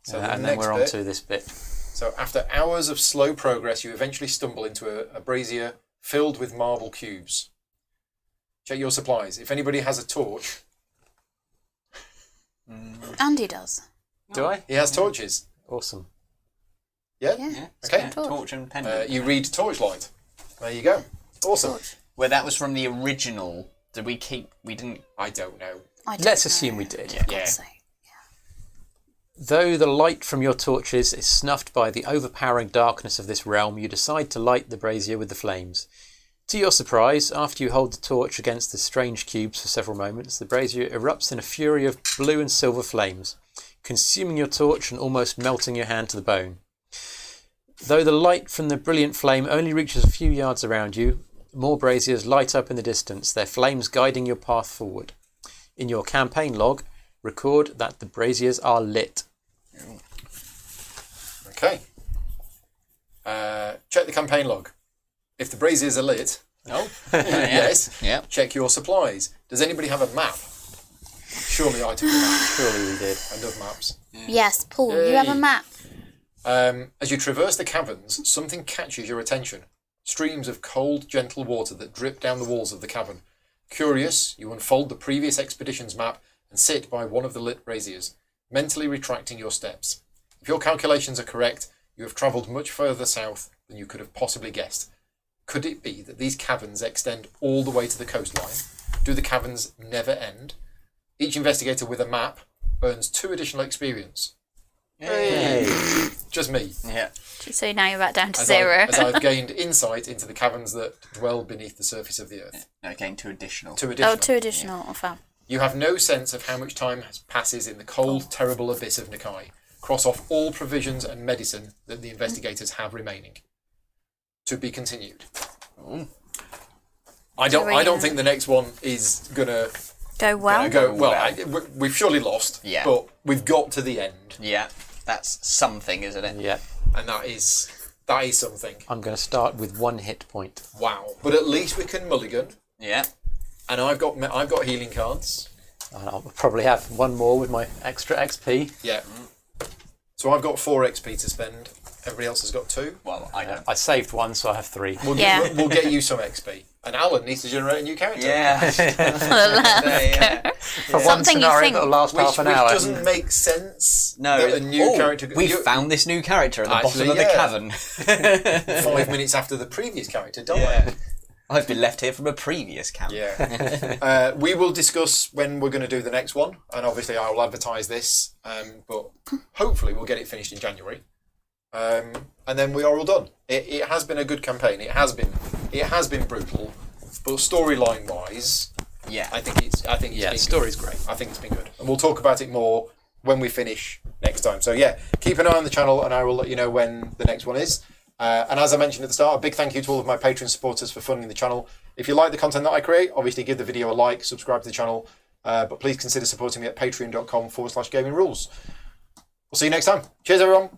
So the and then next we're on bit. to this bit. So after hours of slow progress, you eventually stumble into a brazier filled with marble cubes. Check your supplies. If anybody has a torch, Andy does. Do I? he has torches. Awesome. Yeah? Yeah. Yeah. Okay. Yeah, torch and pen. You read torchlight. There you go. Awesome. Torch. Well, that was from the original. Did we keep? We didn't. I don't know. I don't Let's know. assume we did. Yeah. Yeah. So, Though the light from your torches is snuffed by the overpowering darkness of this realm, you decide to light the brazier with the flames. To your surprise, after you hold the torch against the strange cubes for several moments, the brazier erupts in a fury of blue and silver flames, consuming your torch and almost melting your hand to the bone. Though the light from the brilliant flame only reaches a few yards around you, more braziers light up in the distance, their flames guiding your path forward. In your campaign log, record that the braziers are lit. Okay. Check the campaign log. If the braziers are lit, Oh. yes. Yeah. Check your supplies. Does anybody have a map? Surely I took a map. Surely we did. I love maps. yes, Paul, you have a Yay. map. As you traverse the caverns, something catches your attention. Streams of cold, gentle water that drip down the walls of the cavern. Curious, you unfold the previous expedition's map and sit by one of the lit braziers, mentally retracting your steps. If your calculations are correct, you have travelled much further south than you could have possibly guessed. Could it be that these caverns extend all the way to the coastline? Do the caverns never end? Each investigator with a map earns 2 additional experience. Hey. Just me. Yeah. So now you're back down to As 0. as I've gained insight into the caverns that dwell beneath the surface of the earth. No, again, 2 additional. 2 additional. Oh, 2 additional. Oh, fab. You have no sense of how much time passes in the cold, terrible abyss of Nakai. Cross off all provisions and medicine that the investigators have remaining. To be continued. I don't think the next one is gonna Go well. We've surely lost, Yeah. but we've got to the end, Yeah, that's something, isn't it? Yeah. and that is something. I'm going to start with 1 hit point. Wow! But at least we can mulligan, Yeah. and I've got healing cards. And I'll probably have one more with my extra XP. Yeah. So I've got 4 XP to spend. Everybody else has got 2. Well, I don't. I saved 1, so I have 3. We'll get you some XP. And Alan needs to generate a new character. Yeah. Yeah. For one Something you scenario think- that'll last half an hour. Which doesn't make sense. No, that a new oh, character. We found this new character at the Actually, bottom of the yeah. cavern. 5 minutes after the previous character died. Yeah. I've been left here from a previous camp. Yeah. We will discuss when we're going to do the next one, and obviously I will advertise this, but hopefully we'll get it finished in January. And then we are all done. It has been a good campaign. It has been brutal, but storyline wise, Yeah. I think it's Yeah, been the story's good. great. I think it's been good, and we'll talk about it more when we finish next time. So yeah, keep an eye on the channel, and I will let you know when the next one is. And as I mentioned at the start, a big thank you to all of my Patreon supporters for funding the channel. If you like the content that I create, obviously give the video a like, subscribe to the channel, but please consider supporting me at patreon.com/gaming rules. We'll see you next time. Cheers, everyone.